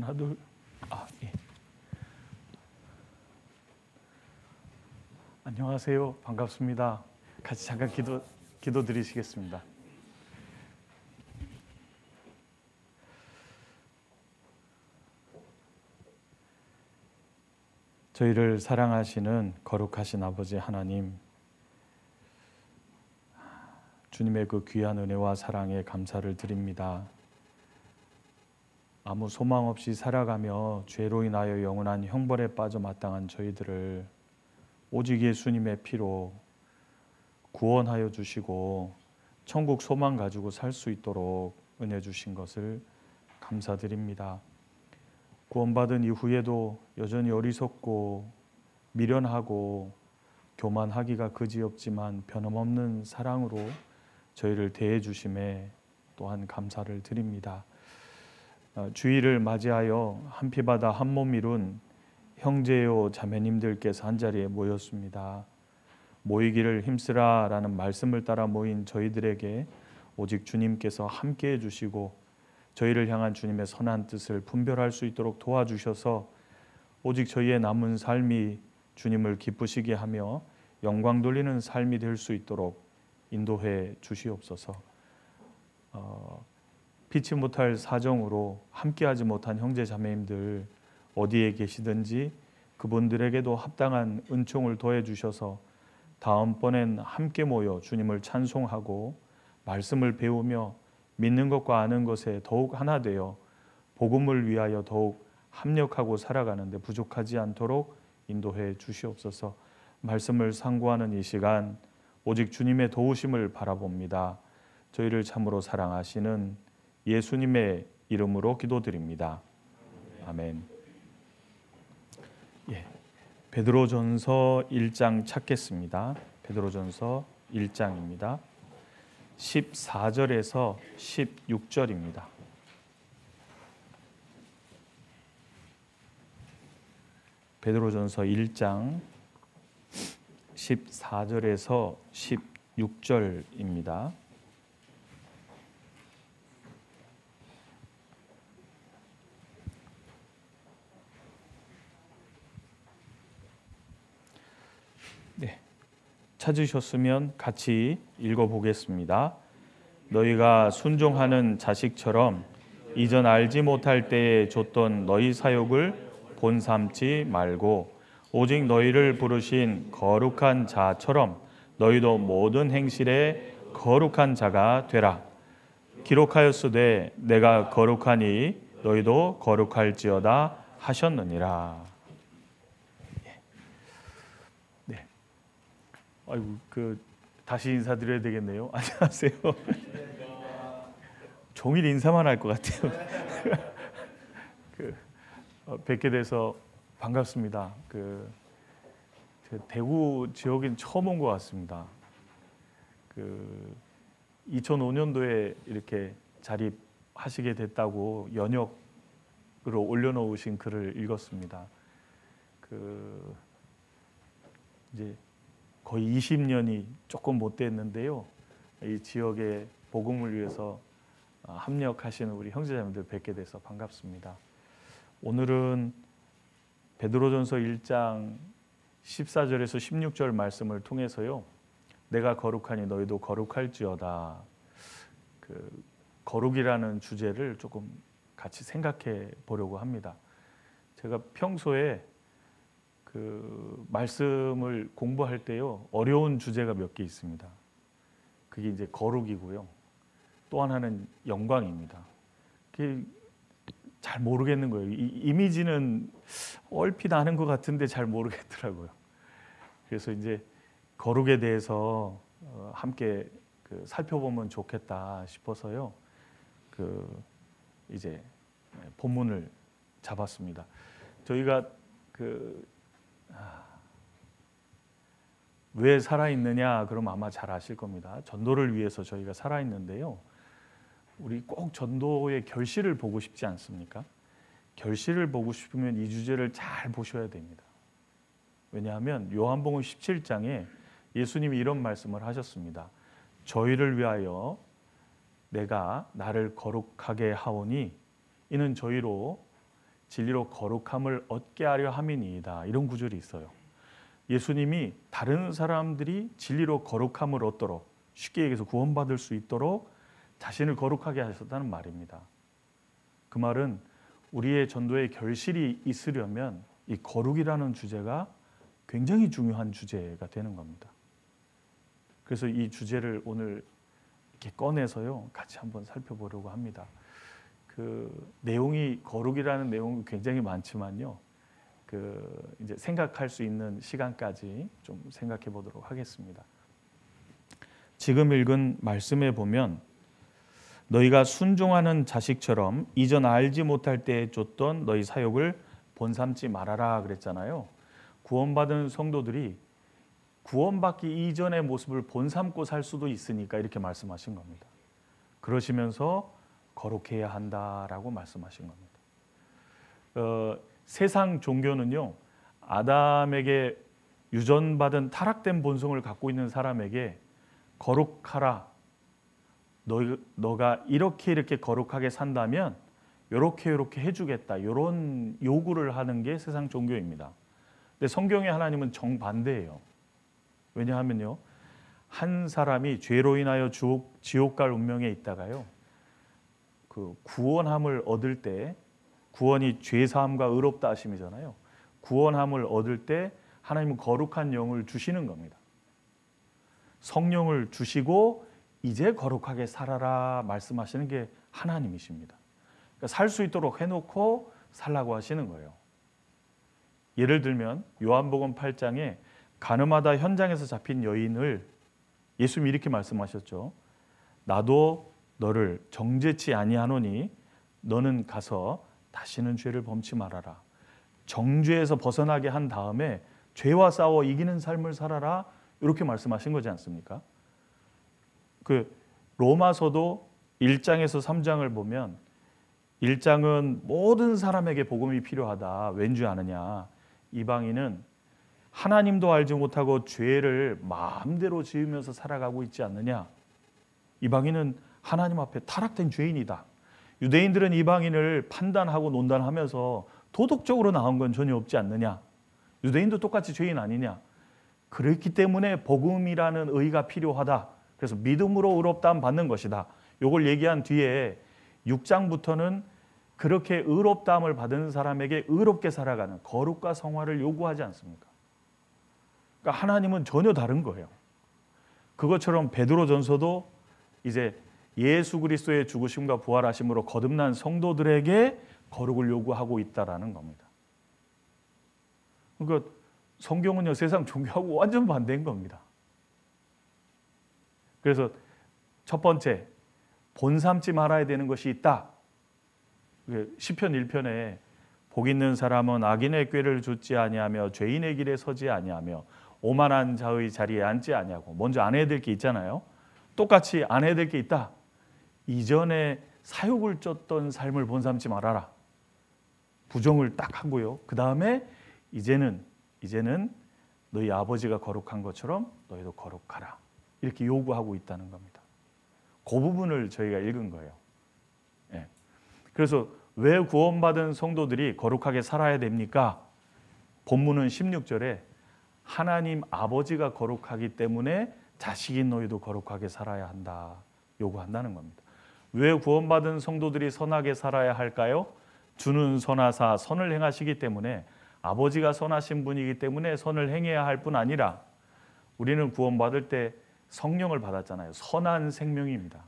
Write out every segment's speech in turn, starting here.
하나 둘. 예. 안녕하세요. 반갑습니다. 같이 잠깐 기도 드리시겠습니다. 저희를 사랑하시는 거룩하신 아버지 하나님, 주님의 그 귀한 은혜와 사랑에 감사를 드립니다. 아무 소망 없이 살아가며 죄로 인하여 영원한 형벌에 빠져 마땅한 저희들을 오직 예수님의 피로 구원하여 주시고 천국 소망 가지고 살 수 있도록 은혜 주신 것을 감사드립니다. 구원받은 이후에도 여전히 어리석고 미련하고 교만하기가 그지없지만 변함없는 사랑으로 저희를 대해 주심에 또한 감사를 드립니다. 주일을 맞이하여 한 피바다 한 몸 이룬 형제요 자매님들께서 한자리에 모였습니다. 모이기를 힘쓰라 라는 말씀을 따라 모인 저희들에게 오직 주님께서 함께해 주시고 저희를 향한 주님의 선한 뜻을 분별할 수 있도록 도와주셔서 오직 저희의 남은 삶이 주님을 기쁘시게 하며 영광 돌리는 삶이 될 수 있도록 인도해 주시옵소서. 피치 못할 사정으로 함께하지 못한 형제 자매님들 어디에 계시든지 그분들에게도 합당한 은총을 더해 주셔서 다음번엔 함께 모여 주님을 찬송하고 말씀을 배우며 믿는 것과 아는 것에 더욱 하나 되어 복음을 위하여 더욱 합력하고 살아가는데 부족하지 않도록 인도해 주시옵소서. 말씀을 상고하는 이 시간 오직 주님의 도우심을 바라봅니다. 저희를 참으로 사랑하시는 예수님의 이름으로 기도드립니다. 아멘. 예, 베드로전서 1장 찾겠습니다. 베드로전서 1장입니다. 14절에서 16절입니다. 베드로전서 1장 14절에서 16절입니다. 네, 찾으셨으면 같이 읽어보겠습니다. 너희가 순종하는 자식처럼 이전 알지 못할 때에 줬던 너희 사욕을 본삼지 말고 오직 너희를 부르신 거룩한 자처럼 너희도 모든 행실에 거룩한 자가 되라. 기록하였으되 내가 거룩하니 너희도 거룩할지어다 하셨느니라. 네. 아이고 다시 인사드려야 되겠네요. 안녕하세요. 종일 인사만 할 것 같아요. 뵙게 돼서 반갑습니다. 대구 지역엔 처음 온 것 같습니다. 2005년도에 이렇게 자립하시게 됐다고 연역으로 올려놓으신 글을 읽었습니다. 이제 거의 20년이 조금 못 됐는데요. 이 지역의 복음을 위해서 합력하시는 우리 형제자매들 뵙게 돼서 반갑습니다. 오늘은 베드로전서 1장 14절에서 16절 말씀을 통해서요. 내가 거룩하니 너희도 거룩할지어다. 거룩이라는 주제를 조금 같이 생각해 보려고 합니다. 제가 평소에 말씀을 공부할 때요. 어려운 주제가 몇 개 있습니다. 그게 이제 거룩이고요. 또 하나는 영광입니다. 그게 잘 모르겠는 거예요. 이 이미지는 얼핏 아는 것 같은데 잘 모르겠더라고요. 그래서 이제 거룩에 대해서 함께 살펴보면 좋겠다 싶어서요. 이제 본문을 잡았습니다. 저희가 왜 살아있느냐 그럼 아마 잘 아실 겁니다. 전도를 위해서 저희가 살아있는데요. 우리 꼭 전도의 결실을 보고 싶지 않습니까? 결실을 보고 싶으면 이 주제를 잘 보셔야 됩니다. 왜냐하면 요한복음 17장에 예수님이 이런 말씀을 하셨습니다. 저희를 위하여 내가 나를 거룩하게 하오니 이는 저희로 진리로 거룩함을 얻게 하려 함이니이다. 이런 구절이 있어요. 예수님이 다른 사람들이 진리로 거룩함을 얻도록, 쉽게 얘기해서 구원받을 수 있도록 자신을 거룩하게 하셨다는 말입니다. 그 말은 우리의 전도에 결실이 있으려면 이 거룩이라는 주제가 굉장히 중요한 주제가 되는 겁니다. 그래서 이 주제를 오늘 이렇게 꺼내서요, 같이 한번 살펴보려고 합니다. 그 내용이, 거룩이라는 내용이 굉장히 많지만요, 이제 생각할 수 있는 시간까지 좀 생각해 보도록 하겠습니다. 지금 읽은 말씀에 보면 너희가 순종하는 자식처럼 이전 알지 못할 때에 쫓던 너희 사욕을 본삼지 말아라 그랬잖아요. 구원받은 성도들이 구원받기 이전의 모습을 본삼고 살 수도 있으니까 이렇게 말씀하신 겁니다. 그러시면서 거룩해야 한다라고 말씀하신 겁니다. 세상 종교는요, 아담에게 유전받은 타락된 본성을 갖고 있는 사람에게 거룩하라, 너가 이렇게 거룩하게 산다면 이렇게 해주겠다, 이런 요구를 하는 게 세상 종교입니다. 근데 성경의 하나님은 정반대예요. 왜냐하면요, 한 사람이 죄로 인하여 지옥 갈 운명에 있다가요, 그 구원함을 얻을 때, 구원이 죄사함과 의롭다 하심이잖아요. 구원함을 얻을 때 하나님은 거룩한 영을 주시는 겁니다. 성령을 주시고 이제 거룩하게 살아라 말씀하시는 게 하나님이십니다. 그러니까 살 수 있도록 해놓고 살라고 하시는 거예요. 예를 들면 요한복음 8장에 가늠하다 현장에서 잡힌 여인을 예수님이 이렇게 말씀하셨죠. 나도 너를 정죄치 아니하노니 너는 가서 다시는 죄를 범치 말아라. 정죄에서 벗어나게 한 다음에 죄와 싸워 이기는 삶을 살아라, 이렇게 말씀하신 거지 않습니까? 그 로마서도 1장에서 3장을 보면 1장은 모든 사람에게 복음이 필요하다. 왠지 아느냐? 이방인은 하나님도 알지 못하고 죄를 마음대로 지으면서 살아가고 있지 않느냐? 이방인은 하나님 앞에 타락된 죄인이다. 유대인들은 이방인을 판단하고 논단하면서 도덕적으로 나온 건 전혀 없지 않느냐? 유대인도 똑같이 죄인 아니냐? 그렇기 때문에 복음이라는 의가 필요하다. 그래서 믿음으로 의롭다함 받는 것이다. 이걸 얘기한 뒤에 6장부터는 그렇게 의롭다함을 받은 사람에게 의롭게 살아가는 거룩과 성화를 요구하지 않습니까? 그러니까 하나님은 전혀 다른 거예요. 그것처럼 베드로전서도 이제 예수 그리스도의 죽으심과 부활하심으로 거듭난 성도들에게 거룩을 요구하고 있다라는 겁니다. 그러니까 성경은요, 세상 종교하고 완전 반대인 겁니다. 그래서 첫 번째, 본삼지 말아야 되는 것이 있다. 시편 1편에 복 있는 사람은 악인의 꾀를 좇지 아니하며 죄인의 길에 서지 아니하며 오만한 자의 자리에 앉지 아니하고, 먼저 안 해야 될 게 있잖아요. 똑같이 안 해야 될 게 있다. 이전에 사욕을 쫓던 삶을 본삼지 말아라. 부정을 딱 하고요. 그 다음에 이제는 너희 아버지가 거룩한 것처럼 너희도 거룩하라. 이렇게 요구하고 있다는 겁니다. 그 부분을 저희가 읽은 거예요. 예. 그래서 왜 구원받은 성도들이 거룩하게 살아야 됩니까? 본문은 16절에 하나님 아버지가 거룩하기 때문에 자식인 너희도 거룩하게 살아야 한다. 요구한다는 겁니다. 왜 구원받은 성도들이 선하게 살아야 할까요? 주는 선하사 선을 행하시기 때문에, 아버지가 선하신 분이기 때문에 선을 행해야 할 뿐 아니라, 우리는 구원받을 때 성령을 받았잖아요. 선한 생명입니다.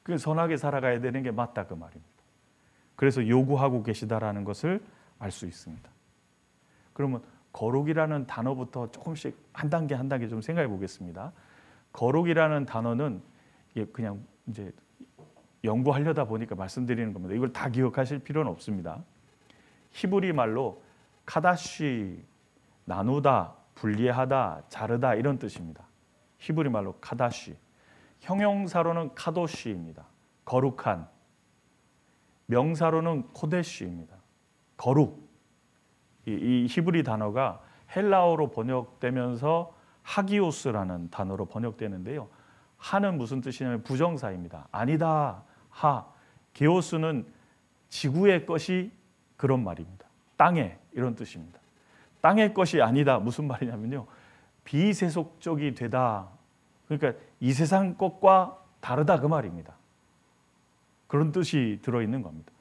그 선하게 살아가야 되는 게 맞다, 그 말입니다. 그래서 요구하고 계시다라는 것을 알 수 있습니다. 그러면 거룩이라는 단어부터 조금씩 한 단계 좀 생각해 보겠습니다. 거룩이라는 단어는 그냥 이제 연구하려다 보니까 말씀드리는 겁니다. 이걸 다 기억하실 필요는 없습니다. 히브리 말로 카다시, 나누다, 분리하다, 자르다, 이런 뜻입니다. 히브리 말로 카다시. 형용사로는 카도시입니다. 거룩한. 명사로는 코데시입니다. 거룩. 이 히브리 단어가 헬라어로 번역되면서 하기오스라는 단어로 번역되는데요. 하는 무슨 뜻이냐면 부정사입니다. 아니다, 하. 게오스는 지구의 것이 그런 말입니다. 땅에 이런 뜻입니다. 땅의 것이 아니다. 무슨 말이냐면요. 비세속적이 되다. 그러니까 이 세상 것과 다르다 그 말입니다. 그런 뜻이 들어있는 겁니다.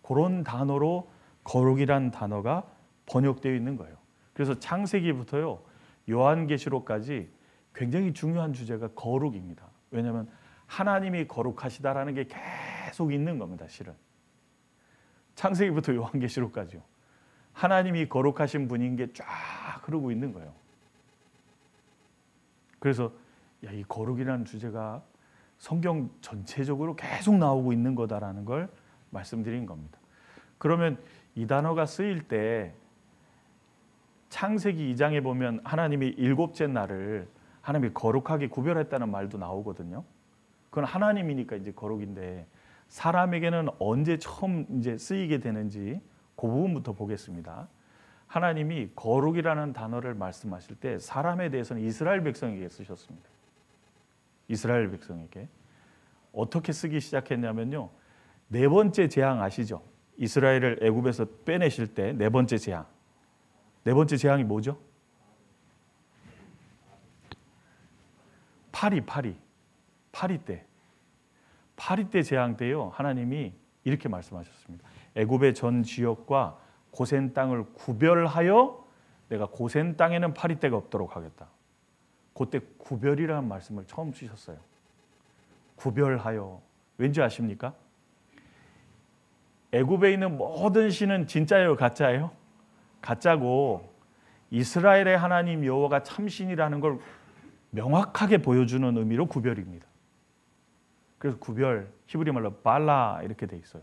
그런 단어로 거룩이란 단어가 번역되어 있는 거예요. 그래서 창세기부터요 요한계시록까지 굉장히 중요한 주제가 거룩입니다. 왜냐하면 하나님이 거룩하시다라는 게 계속 있는 겁니다. 실은 창세기부터 요한계시록까지요. 하나님이 거룩하신 분인 게 쫙 흐르고 있는 거예요. 그래서 이 거룩이라는 주제가 성경 전체적으로 계속 나오고 있는 거다라는 걸 말씀드린 겁니다. 그러면 이 단어가 쓰일 때 창세기 2장에 보면 하나님이 일곱째 날을 하나님이 거룩하게 구별했다는 말도 나오거든요. 그건 하나님이니까 이제 거룩인데 사람에게는 언제 처음 이제 쓰이게 되는지 그 부분부터 보겠습니다. 하나님이 거룩이라는 단어를 말씀하실 때 사람에 대해서는 이스라엘 백성에게 쓰셨습니다. 이스라엘 백성에게 어떻게 쓰기 시작했냐면요. 네 번째 재앙 아시죠? 이스라엘을 애굽에서 빼내실 때 네 번째 재앙. 네 번째 재앙이 뭐죠? 파리 때 재앙 때요. 하나님이 이렇게 말씀하셨습니다. 애굽의 전 지역과 고센 땅을 구별하여 내가 고센 땅에는 파리 때가 없도록 하겠다. 그때 구별이라는 말씀을 처음 쓰셨어요. 구별하여. 왠지 아십니까? 애굽에 있는 모든 신은 진짜예요, 가짜예요? 가짜고 이스라엘의 하나님 여호와가 참신이라는 걸 명확하게 보여주는 의미로 구별입니다. 그래서 구별, 히브리 말로 발라 이렇게 돼 있어요.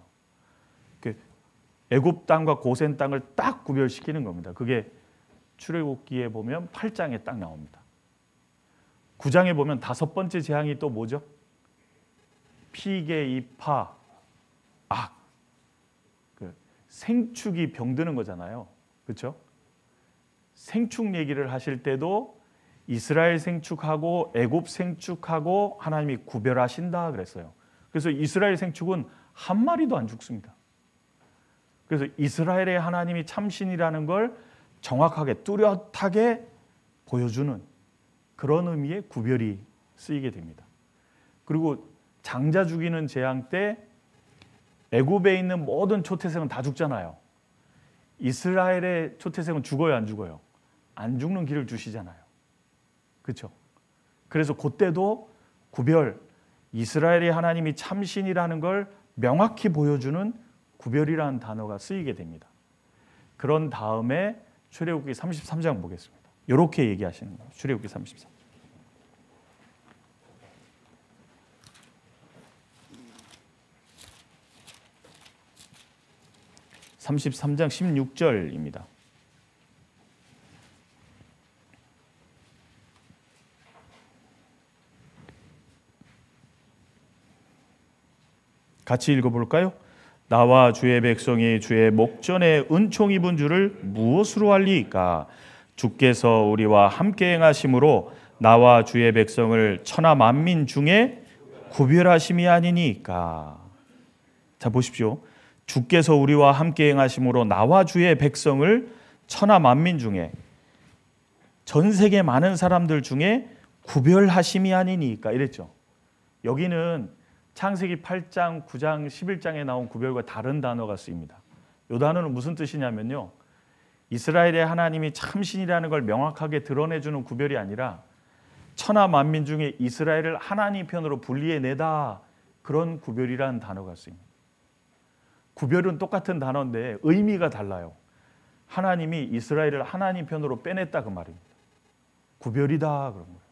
애굽 땅과 고센 땅을 딱 구별시키는 겁니다. 그게 출애굽기에 보면 8장에 딱 나옵니다. 9장에 보면 다섯 번째 재앙이 또 뭐죠? 피계, 이파, 악. 생축이 병드는 거잖아요. 그렇죠? 생축 얘기를 하실 때도 이스라엘 생축하고 애굽 생축하고 하나님이 구별하신다 그랬어요. 그래서 이스라엘 생축은 한 마리도 안 죽습니다. 그래서 이스라엘의 하나님이 참신이라는 걸 정확하게 뚜렷하게 보여주는 그런 의미의 구별이 쓰이게 됩니다. 그리고 장자 죽이는 재앙 때 애굽에 있는 모든 초태생은 다 죽잖아요. 이스라엘의 초태생은 죽어요, 안 죽어요? 안 죽는 길을 주시잖아요. 그렇죠? 그래서 그때도 구별, 이스라엘의 하나님이 참신이라는 걸 명확히 보여주는 구별이라는 단어가 쓰이게 됩니다. 그런 다음에 출애굽기 33장 보겠습니다. 이렇게 얘기하시는 거예요. 출애굽기 33장. 33장 16절입니다. 같이 읽어볼까요? 나와 주의 백성이 주의 목전에 은총 입은 줄을 무엇으로 알리이까? 주께서 우리와 함께 행하심으로 나와 주의 백성을 천하 만민 중에 구별하심이 아니니까. 자 보십시오. 주께서 우리와 함께 행하심으로 나와 주의 백성을 천하 만민 중에 전 세계 많은 사람들 중에 구별하심이 아니니까 이랬죠. 여기는 창세기 8장, 9장, 11장에 나온 구별과 다른 단어가 쓰입니다. 이 단어는 무슨 뜻이냐면요. 이스라엘의 하나님이 참신이라는 걸 명확하게 드러내주는 구별이 아니라 천하 만민 중에 이스라엘을 하나님 편으로 분리해내다 그런 구별이라는 단어가 쓰입니다. 구별은 똑같은 단어인데 의미가 달라요. 하나님이 이스라엘을 하나님 편으로 빼냈다 그 말입니다. 구별이다 그런 거예요.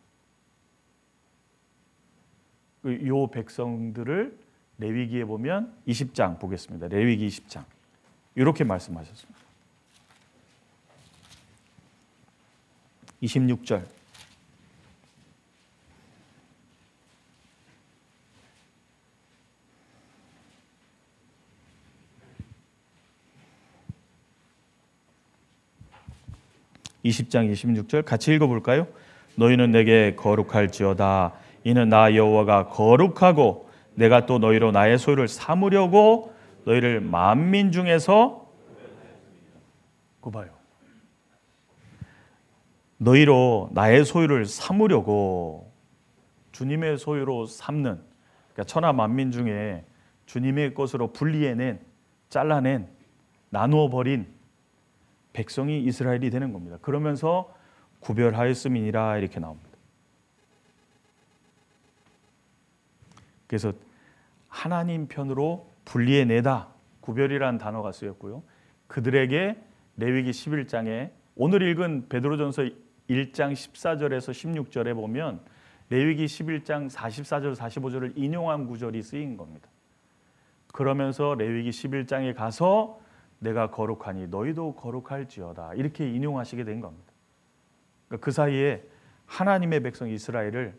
요 백성들을 레위기에 보면 20장 보겠습니다. 레위기 20장 이렇게 말씀하셨습니다. 26절 (20장 26절) 같이 읽어볼까요? 너희는 내게 거룩할지어다. 이는 나 여호와가 거룩하고 내가 또 너희로 나의 소유를 삼으려고 너희를 만민 중에서 그거 봐요. 너희로 나의 소유를 삼으려고 주님의 소유로 삼는, 그러니까 천하 만민 중에 주님의 것으로 분리해낸, 잘라낸, 나누어 버린 백성이 이스라엘이 되는 겁니다. 그러면서 구별하였음이니라 이렇게 나옵니다. 그래서 하나님 편으로 분리해내다, 구별이라는 단어가 쓰였고요. 그들에게 레위기 11장에 오늘 읽은 베드로전서 1장 14절에서 16절에 보면 레위기 11장 44절 45절을 인용한 구절이 쓰인 겁니다. 그러면서 레위기 11장에 가서 내가 거룩하니 너희도 거룩할지어다 이렇게 인용하시게 된 겁니다. 그러니까 그 사이에 하나님의 백성 이스라엘을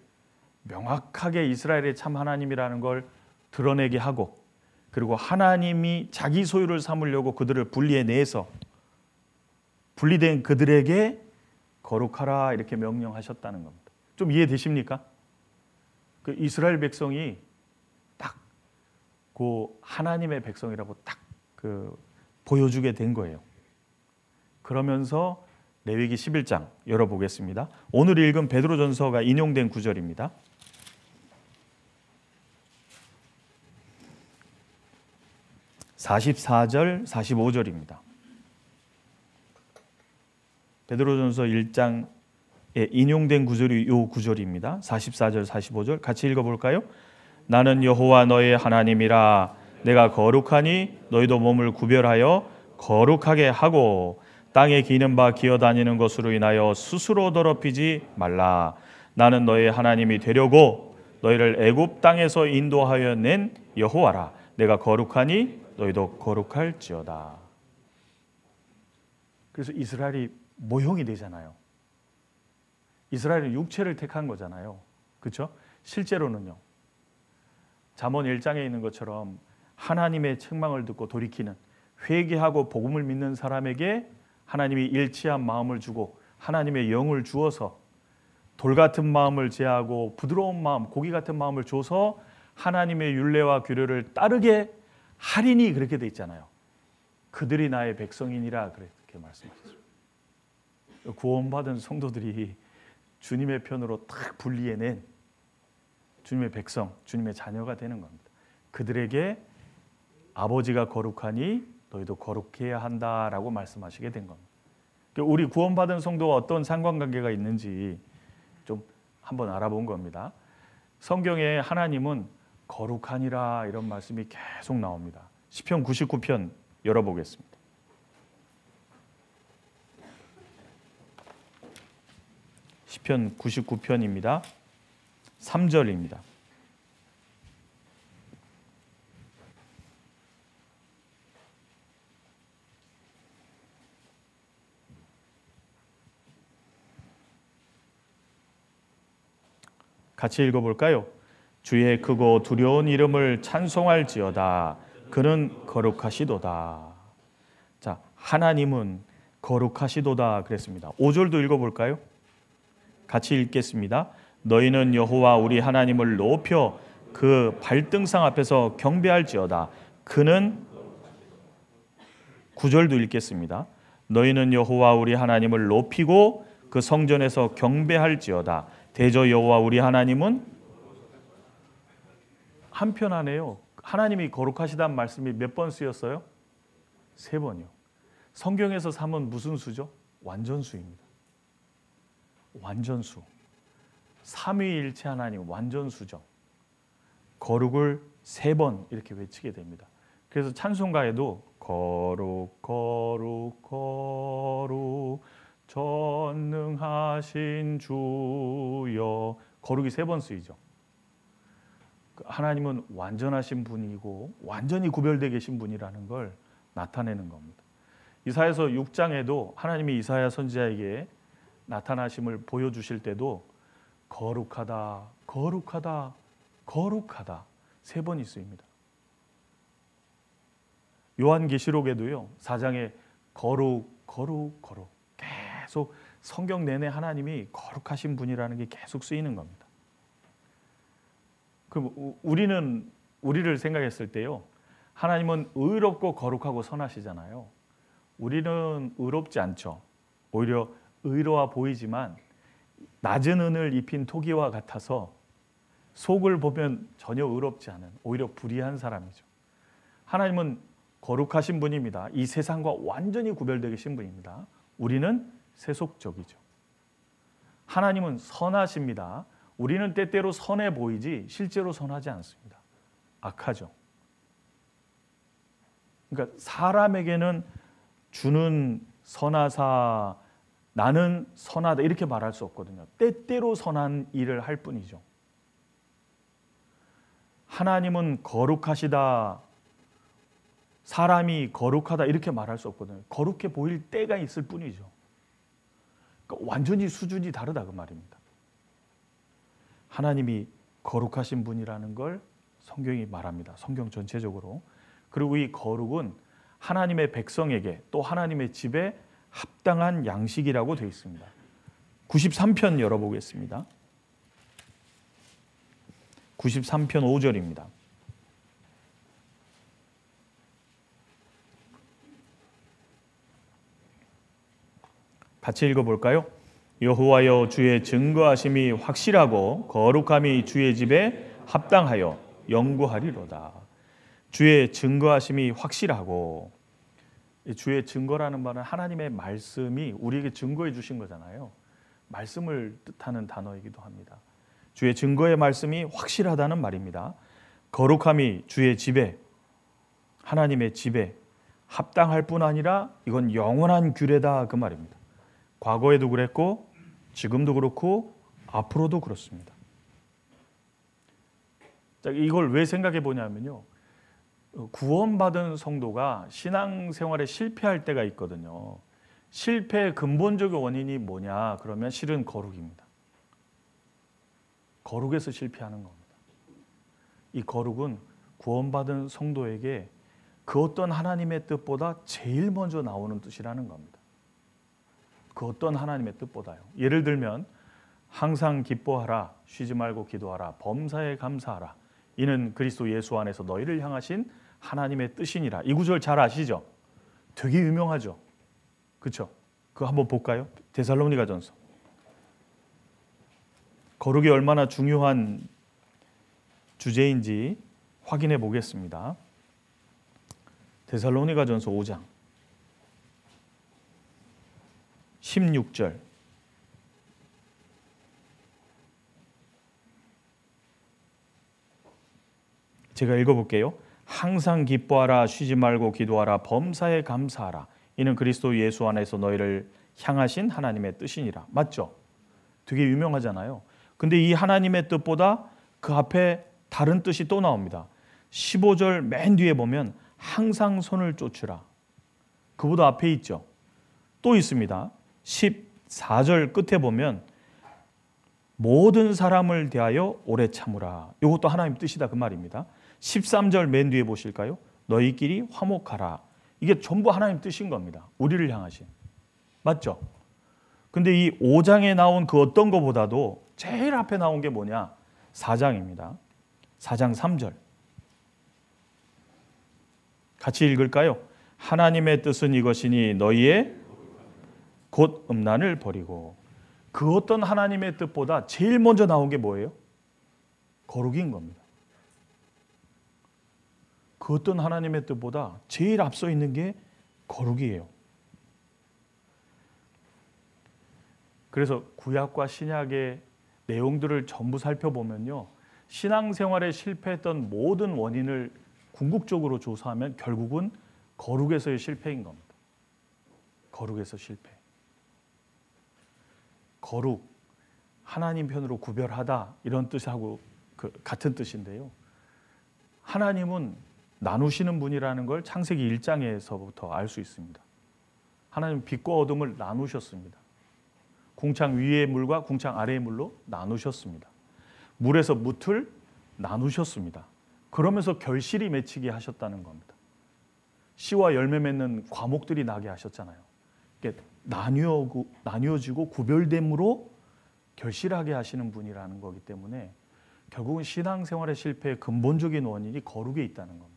명확하게 이스라엘의 참 하나님이라는 걸 드러내게 하고, 그리고 하나님이 자기 소유를 삼으려고 그들을 분리해내서 분리된 그들에게 거룩하라 이렇게 명령하셨다는 겁니다. 좀 이해되십니까? 그 이스라엘 백성이 딱 그 하나님의 백성이라고 딱 그 보여주게 된 거예요. 그러면서 레위기 11장 열어보겠습니다. 오늘 읽은 베드로전서가 인용된 구절입니다. (44절) (45절입니다) 베드로전서 1장에 인용된 구절이 이 구절입니다. 44절 45절 같이 읽어볼까요? 나는 여호와 너의 하나님이라. 내가 거룩하니 너희도 몸을 구별하여 거룩하게 하고 땅에 기는 바 기어다니는 것으로 인하여 스스로 더럽히지 말라. 나는 너의 하나님이 되려고 너희를 애굽 땅에서 인도하여 낸 여호와라. 내가 거룩하니 너희도 거룩할지어다. 그래서 이스라엘이 모형이 되잖아요. 이스라엘은 육체를 택한 거잖아요. 그렇죠? 실제로는요. 잠언 1장에 있는 것처럼 하나님의 책망을 듣고 돌이키는, 회개하고 복음을 믿는 사람에게 하나님이 일치한 마음을 주고 하나님의 영을 주어서 돌 같은 마음을 제하고 부드러운 마음, 고기 같은 마음을 줘서 하나님의 율례와 규례를 따르게 하리니 그렇게 돼 있잖아요. 그들이 나의 백성이니라 그렇게 말씀하셨어요. 구원받은 성도들이 주님의 편으로 딱 분리해낸 주님의 백성, 주님의 자녀가 되는 겁니다. 그들에게 아버지가 거룩하니 너희도 거룩해야 한다라고 말씀하시게 된 겁니다. 우리 구원받은 성도와 어떤 상관관계가 있는지 좀 한번 알아본 겁니다. 성경에 하나님은 거룩하니라 이런 말씀이 계속 나옵니다. 시편 99편 열어보겠습니다. 시편 99편입니다. 3절입니다. 같이 읽어볼까요? 주의 크고 두려운 이름을 찬송할지어다. 그는 거룩하시도다. 자, 하나님은 거룩하시도다 그랬습니다. 5절도 읽어볼까요? 같이 읽겠습니다. 너희는 여호와 우리 하나님을 높여 그 발등상 앞에서 경배할지어다. 그는 9절도 읽겠습니다. 너희는 여호와 우리 하나님을 높이고 그 성전에서 경배할지어다. 대저 여호와 우리 하나님은 한편 하네요. 하나님이 거룩하시다는 말씀이 몇 번 쓰였어요? 3번이요. 성경에서 삼은 무슨 수죠? 완전수입니다. 완전수. 삼위일체 하나님 완전수죠. 거룩을 3번 이렇게 외치게 됩니다. 그래서 찬송가에도 거룩 거룩 거룩 전능하신 주여, 거룩이 3번 쓰이죠. 하나님은 완전하신 분이고 완전히 구별되어 계신 분이라는 걸 나타내는 겁니다. 이사야서 6장에도 하나님이 이사야 선지자에게 나타나심을 보여주실 때도 거룩하다 거룩하다 거룩하다 3번이 쓰입니다. 요한계시록에도요 4장에 거룩 거룩 거룩 계속 성경 내내 하나님이 거룩하신 분이라는 게 계속 쓰이는 겁니다. 그럼 우리를 생각했을 때요, 하나님은 의롭고 거룩하고 선하시잖아요. 우리는 의롭지 않죠. 오히려 의로워 보이지만 낮은 은을 입힌 토기와 같아서 속을 보면 전혀 의롭지 않은, 오히려 불의한 사람이죠. 하나님은 거룩하신 분입니다. 이 세상과 완전히 구별되어 계신 분입니다. 우리는 세속적이죠. 하나님은 선하십니다. 우리는 때때로 선해 보이지 실제로 선하지 않습니다. 악하죠. 그러니까 사람에게는 주는 선하사, 나는 선하다 이렇게 말할 수 없거든요. 때때로 선한 일을 할 뿐이죠. 하나님은 거룩하시다, 사람이 거룩하다 이렇게 말할 수 없거든요. 거룩해 보일 때가 있을 뿐이죠. 그러니까 완전히 수준이 다르다 그 말입니다. 하나님이 거룩하신 분이라는 걸 성경이 말합니다. 성경 전체적으로. 그리고 이 거룩은 하나님의 백성에게 또 하나님의 집에 합당한 양식이라고 되어 있습니다. 93편 열어보겠습니다. 93편 5절입니다. 같이 읽어볼까요? 여호와여 주의 증거하심이 확실하고 거룩함이 주의 집에 합당하여 영구하리로다. 주의 증거하심이 확실하고, 주의 증거라는 말은 하나님의 말씀이 우리에게 증거해 주신 거잖아요. 말씀을 뜻하는 단어이기도 합니다. 주의 증거의 말씀이 확실하다는 말입니다. 거룩함이 주의 집에, 하나님의 집에 합당할 뿐 아니라 이건 영원한 규례다 그 말입니다. 과거에도 그랬고 지금도 그렇고 앞으로도 그렇습니다. 자, 이걸 왜 생각해 보냐면요. 구원받은 성도가 신앙생활에 실패할 때가 있거든요. 실패의 근본적인 원인이 뭐냐? 그러면 실은 거룩입니다. 거룩에서 실패하는 겁니다. 이 거룩은 구원받은 성도에게 그 어떤 하나님의 뜻보다 제일 먼저 나오는 뜻이라는 겁니다. 그 어떤 하나님의 뜻보다요. 예를 들면 항상 기뻐하라, 쉬지 말고 기도하라, 범사에 감사하라. 이는 그리스도 예수 안에서 너희를 향하신 하나님의 뜻이니라. 이 구절 잘 아시죠? 되게 유명하죠. 그렇죠? 그거 한번 볼까요? 데살로니가전서. 거룩이 얼마나 중요한 주제인지 확인해 보겠습니다. 데살로니가전서 5장 16절. 제가 읽어볼게요. 항상 기뻐하라, 쉬지 말고 기도하라, 범사에 감사하라. 이는 그리스도 예수 안에서 너희를 향하신 하나님의 뜻이니라. 맞죠? 되게 유명하잖아요. 근데 이 하나님의 뜻보다 그 앞에 다른 뜻이 또 나옵니다. 15절 맨 뒤에 보면 항상 손을 쫓으라. 그보다 앞에 있죠. 또 있습니다. 14절 끝에 보면 모든 사람을 대하여 오래 참으라. 이것도 하나님 뜻이다 그 말입니다. 13절 맨 뒤에 보실까요? 너희끼리 화목하라. 이게 전부 하나님 뜻인 겁니다. 우리를 향하신. 맞죠? 근데 이 5장에 나온 그 어떤 것보다도 제일 앞에 나온 게 뭐냐? 4장입니다. 4장 3절. 같이 읽을까요? 하나님의 뜻은 이것이니 너희의 곧 음란을 버리고. 그 어떤 하나님의 뜻보다 제일 먼저 나온 게 뭐예요? 거룩인 겁니다. 그 어떤 하나님의 뜻보다 제일 앞서 있는 게 거룩이에요. 그래서 구약과 신약의 내용들을 전부 살펴보면요. 신앙생활에 실패했던 모든 원인을 궁극적으로 조사하면 결국은 거룩에서의 실패인 겁니다. 거룩에서 실패. 거룩, 하나님 편으로 구별하다 이런 뜻하고 같은 뜻인데요. 하나님은 나누시는 분이라는 걸 창세기 1장에서부터 알 수 있습니다. 하나님은 빛과 어둠을 나누셨습니다. 궁창 위의 물과 궁창 아래의 물로 나누셨습니다. 물에서 뭇을 나누셨습니다. 그러면서 결실이 맺히게 하셨다는 겁니다. 씨와 열매 맺는 과목들이 나게 하셨잖아요. 나뉘어지고 구별됨으로 결실하게 하시는 분이라는 거기 때문에 결국은 신앙생활의 실패의 근본적인 원인이 거룩에 있다는 겁니다.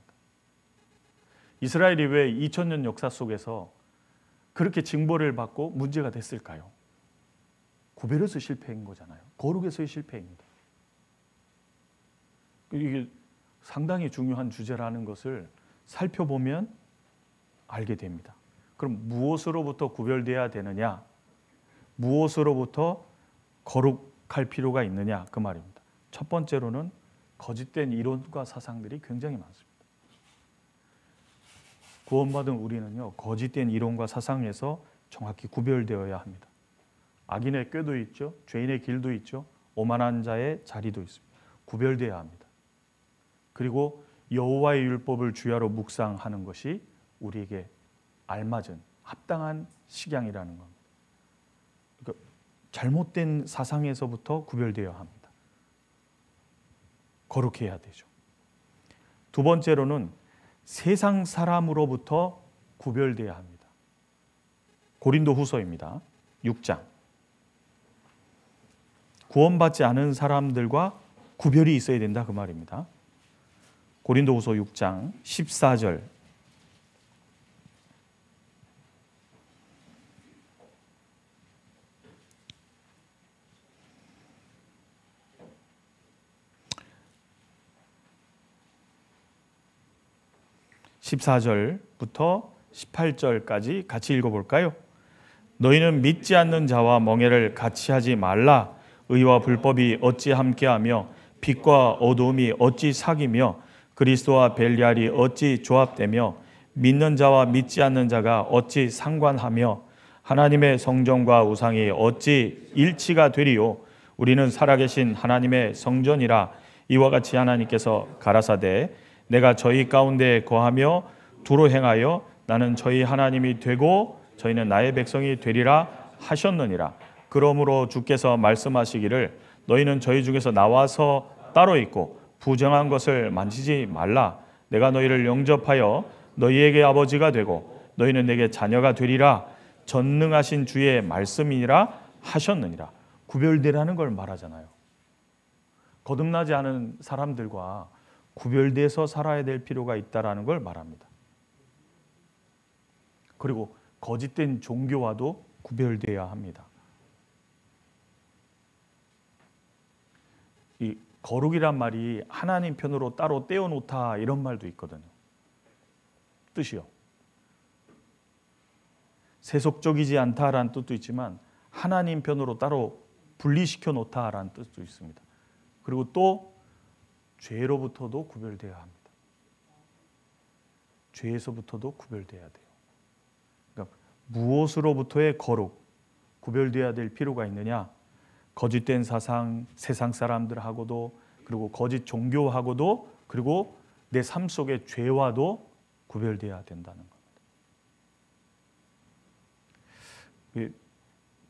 이스라엘이 왜 2000년 역사 속에서 그렇게 징벌을 받고 문제가 됐을까요? 구별에서 실패한 거잖아요. 거룩에서의 실패입니다. 이게 상당히 중요한 주제라는 것을 살펴보면 알게 됩니다. 그럼 무엇으로부터 구별되어야 되느냐? 무엇으로부터 거룩할 필요가 있느냐? 그 말입니다. 첫 번째로는 거짓된 이론과 사상들이 굉장히 많습니다. 구원받은 우리는요, 거짓된 이론과 사상에서 정확히 구별되어야 합니다. 악인의 꾀도 있죠, 죄인의 길도 있죠, 오만한 자의 자리도 있습니다. 구별되어야 합니다. 그리고 여호와의 율법을 주야로 묵상하는 것이 우리에게 알맞은 합당한 식양이라는 겁니다. 그러니까 잘못된 사상에서부터 구별되어야 합니다. 거룩해야 되죠. 두 번째로는 세상 사람으로부터 구별되어야 합니다. 고린도후서입니다. 6장. 구원받지 않은 사람들과 구별이 있어야 된다 그 말입니다. 고린도후서 6장 14절. (14절부터) (18절까지) 같이 읽어볼까요? 너희는 믿지 않는 자와 멍에를 같이 하지 말라. 의와 불법이 어찌 함께하며 빛과 어두움이 어찌 사귀며 그리스도와 벨리알이 어찌 조합되며 믿는 자와 믿지 않는 자가 어찌 상관하며 하나님의 성전과 우상이 어찌 일치가 되리요. 우리는 살아계신 하나님의 성전이라. 이와 같이 하나님께서 가라사대 내가 저희 가운데 거하며 두루 행하여 나는 저희 하나님이 되고 저희는 나의 백성이 되리라 하셨느니라. 그러므로 주께서 말씀하시기를 너희는 저희 중에서 나와서 따로 있고 부정한 것을 만지지 말라. 내가 너희를 영접하여 너희에게 아버지가 되고 너희는 내게 자녀가 되리라. 전능하신 주의 말씀이니라 하셨느니라. 구별되라는 걸 말하잖아요. 거듭나지 않은 사람들과 구별돼서 살아야 될 필요가 있다라는 걸 말합니다. 그리고 거짓된 종교와도 구별돼야 합니다. 이 거룩이란 말이 하나님 편으로 따로 떼어놓다 이런 말도 있거든요. 뜻이요. 세속적이지 않다라는 뜻도 있지만 하나님 편으로 따로 분리시켜 놓다라는 뜻도 있습니다. 그리고 또 죄로부터도 구별돼야 합니다. 죄에서부터도 구별돼야 돼요. 그러니까 무엇으로부터의 거룩, 구별돼야 될 필요가 있느냐? 거짓된 사상, 세상 사람들하고도 그리고 거짓 종교하고도 그리고 내 삶 속의 죄와도 구별돼야 된다는 겁니다.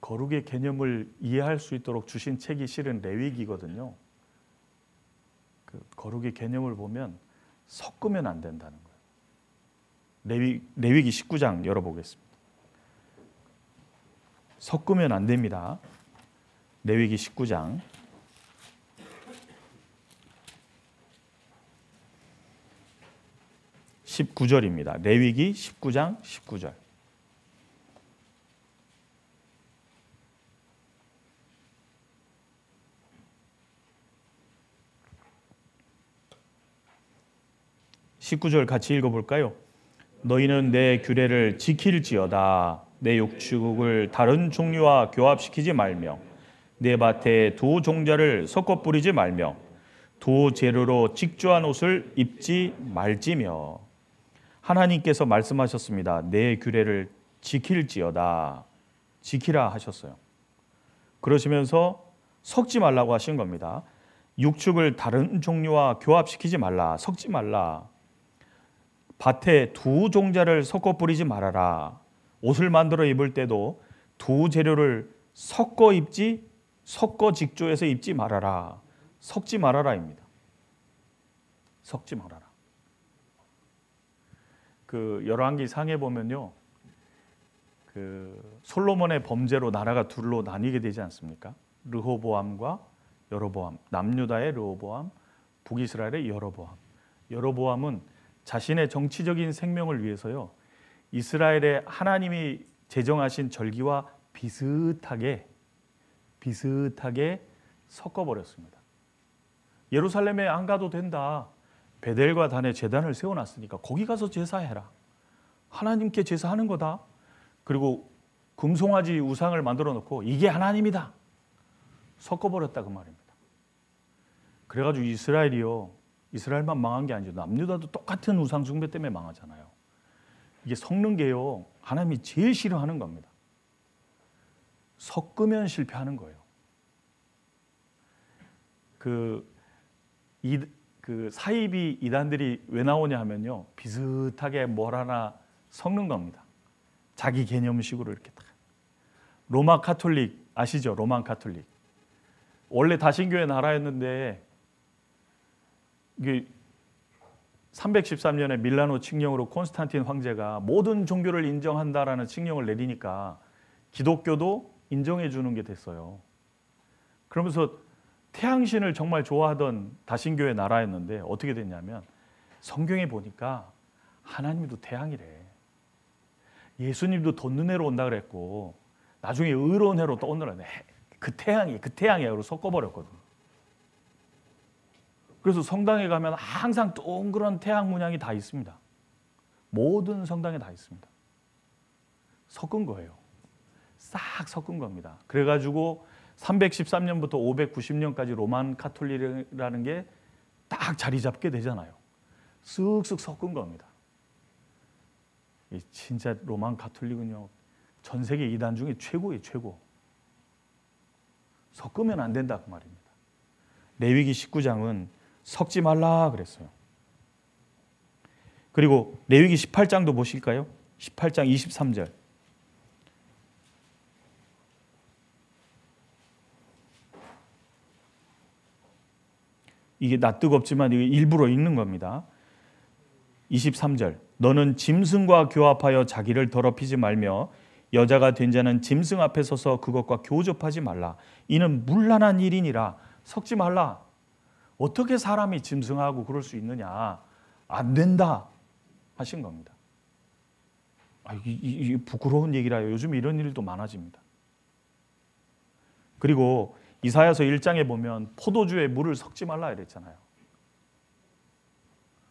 거룩의 개념을 이해할 수 있도록 주신 책이 실은 레위기거든요. 그 거룩의 개념을 보면 섞으면 안 된다는 거예요. 레위기 19장 열어보겠습니다. 섞으면 안 됩니다. 레위기 19장 19절입니다. 레위기 19장 19절. (19절) 같이 읽어볼까요? 너희는 내 규례를 지킬지어다. 내 육축을 다른 종류와 교합시키지 말며 내 밭에 두 종자를 섞어 뿌리지 말며 두 재료로 직조한 옷을 입지 말지며. 하나님께서 말씀하셨습니다. 내 규례를 지킬지어다. 지키라 하셨어요. 그러시면서 섞지 말라고 하신 겁니다. 육축을 다른 종류와 교합시키지 말라. 섞지 말라. 밭에 두 종자를 섞어 뿌리지 말아라. 옷을 만들어 입을 때도 두 재료를 섞어 입지, 섞어 직조해서 입지 말아라. 섞지 말아라입니다. 섞지 말아라. 그 열왕기 상에 보면요, 그 솔로몬의 범죄로 나라가 둘로 나뉘게 되지 않습니까? 르호보암과 여로보암, 남유다의 르호보암, 북이스라엘의 여로보암. 여로보암은 자신의 정치적인 생명을 위해서요, 이스라엘의 하나님이 제정하신 절기와 비슷하게 섞어버렸습니다. 예루살렘에 안 가도 된다. 베델과 단에 제단을 세워놨으니까 거기 가서 제사해라. 하나님께 제사하는 거다. 그리고 금송아지 우상을 만들어 놓고 이게 하나님이다. 섞어버렸다 그 말입니다. 그래가지고 이스라엘만 망한 게 아니죠. 남유다도 똑같은 우상 숭배 때문에 망하잖아요. 이게 섞는 게요, 하나님이 제일 싫어하는 겁니다. 섞으면 실패하는 거예요. 그 사이비 이단들이 왜 나오냐 하면요, 비슷하게 뭘 하나 섞는 겁니다. 자기 개념식으로 이렇게 딱. 로마 카톨릭 아시죠? 로마 카톨릭. 원래 다신교의 나라였는데 이게 313년에 밀라노 칙령으로 콘스탄틴 황제가 모든 종교를 인정한다라는 칙령을 내리니까 기독교도 인정해 주는 게 됐어요. 그러면서 태양신을 정말 좋아하던 다신교의 나라였는데 어떻게 됐냐면 성경에 보니까 하나님도 태양이래. 예수님도 돋는 해로 온다 그랬고 나중에 의로운 해로 또 오느라네. 그 태양이야. 그리고 섞어버렸거든. 그래서 성당에 가면 항상 동그란 태양 문양이 다 있습니다. 모든 성당에 다 있습니다. 섞은 거예요. 싹 섞은 겁니다. 그래가지고 313년부터 590년까지 로만 카톨릭이라는 게 딱 자리 잡게 되잖아요. 쓱쓱 섞은 겁니다. 진짜 로만 카톨릭은요, 전 세계 이단 중에 최고예요, 최고. 섞으면 안 된다 그 말입니다. 레위기 19장은 섞지 말라 그랬어요. 그리고 레위기 18장도 보실까요? 18장 23절. 이게 낯뜨겁지만 이게 일부러 읽는 겁니다. 23절. 너는 짐승과 교합하여 자기를 더럽히지 말며 여자가 된 자는 짐승 앞에 서서 그것과 교접하지 말라. 이는 문란한 일이니라. 섞지 말라. 어떻게 사람이 짐승하고 그럴 수 있느냐. 안 된다 하신 겁니다. 이게 부끄러운 얘기라요. 요즘 이런 일도 많아집니다. 그리고 이사야서 1장에 보면 포도주에 물을 섞지 말라 이랬잖아요.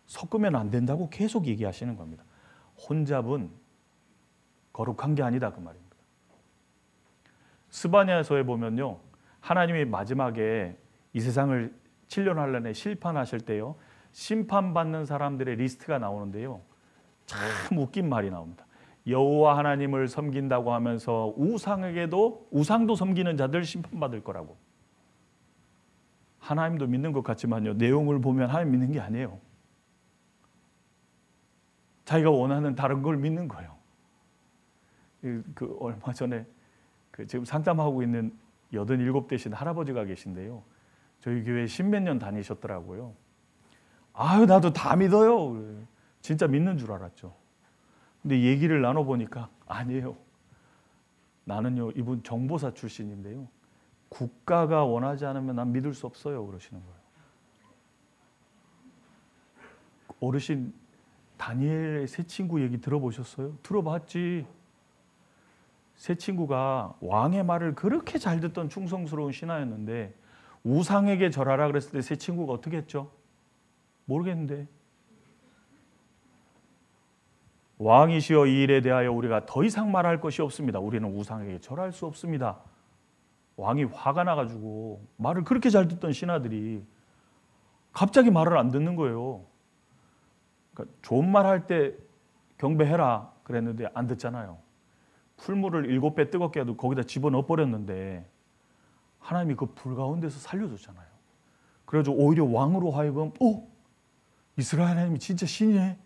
섞으면 안 된다고 계속 얘기하시는 겁니다. 혼잡은 거룩한 게 아니다 그 말입니다. 스바냐서에 보면요, 하나님이 마지막에 이 세상을 7년 환란에 심판하실 때요, 심판받는 사람들의 리스트가 나오는데요, 참 웃긴 말이 나옵니다. 여호와 하나님을 섬긴다고 하면서 우상도 섬기는 자들 심판받을 거라고. 하나님도 믿는 것 같지만요, 내용을 보면 하나님 믿는 게 아니에요. 자기가 원하는 다른 걸 믿는 거예요. 얼마 전에 지금 상담하고 있는 87 되신 할아버지가 계신데요, 저희 교회 십몇 년 다니셨더라고요. 아유, 나도 다 믿어요. 진짜 믿는 줄 알았죠. 근데 얘기를 나눠보니까 아니에요. 나는요, 이분 정보사 출신인데요, 국가가 원하지 않으면 난 믿을 수 없어요 그러시는 거예요. 어르신 다니엘의 세 친구 얘기 들어보셨어요? 들어봤지. 세 친구가 왕의 말을 그렇게 잘 듣던 충성스러운 신하였는데 우상에게 절하라 그랬을 때 세 친구가 어떻게 했죠? 모르겠는데. 왕이시여 이 일에 대하여 우리가 더 이상 말할 것이 없습니다. 우리는 우상에게 절할 수 없습니다. 왕이 화가 나가지고 말을 그렇게 잘 듣던 신하들이 갑자기 말을 안 듣는 거예요. 그러니까 좋은 말 할 때 경배해라 그랬는데 안 듣잖아요. 풀물을 7배 뜨겁게 해도 거기다 집어넣어 버렸는데 하나님이 그 불 가운데서 살려줬잖아요. 그래가지고 오히려 왕으로 하여금 이스라엘 하나님이 진짜 신이네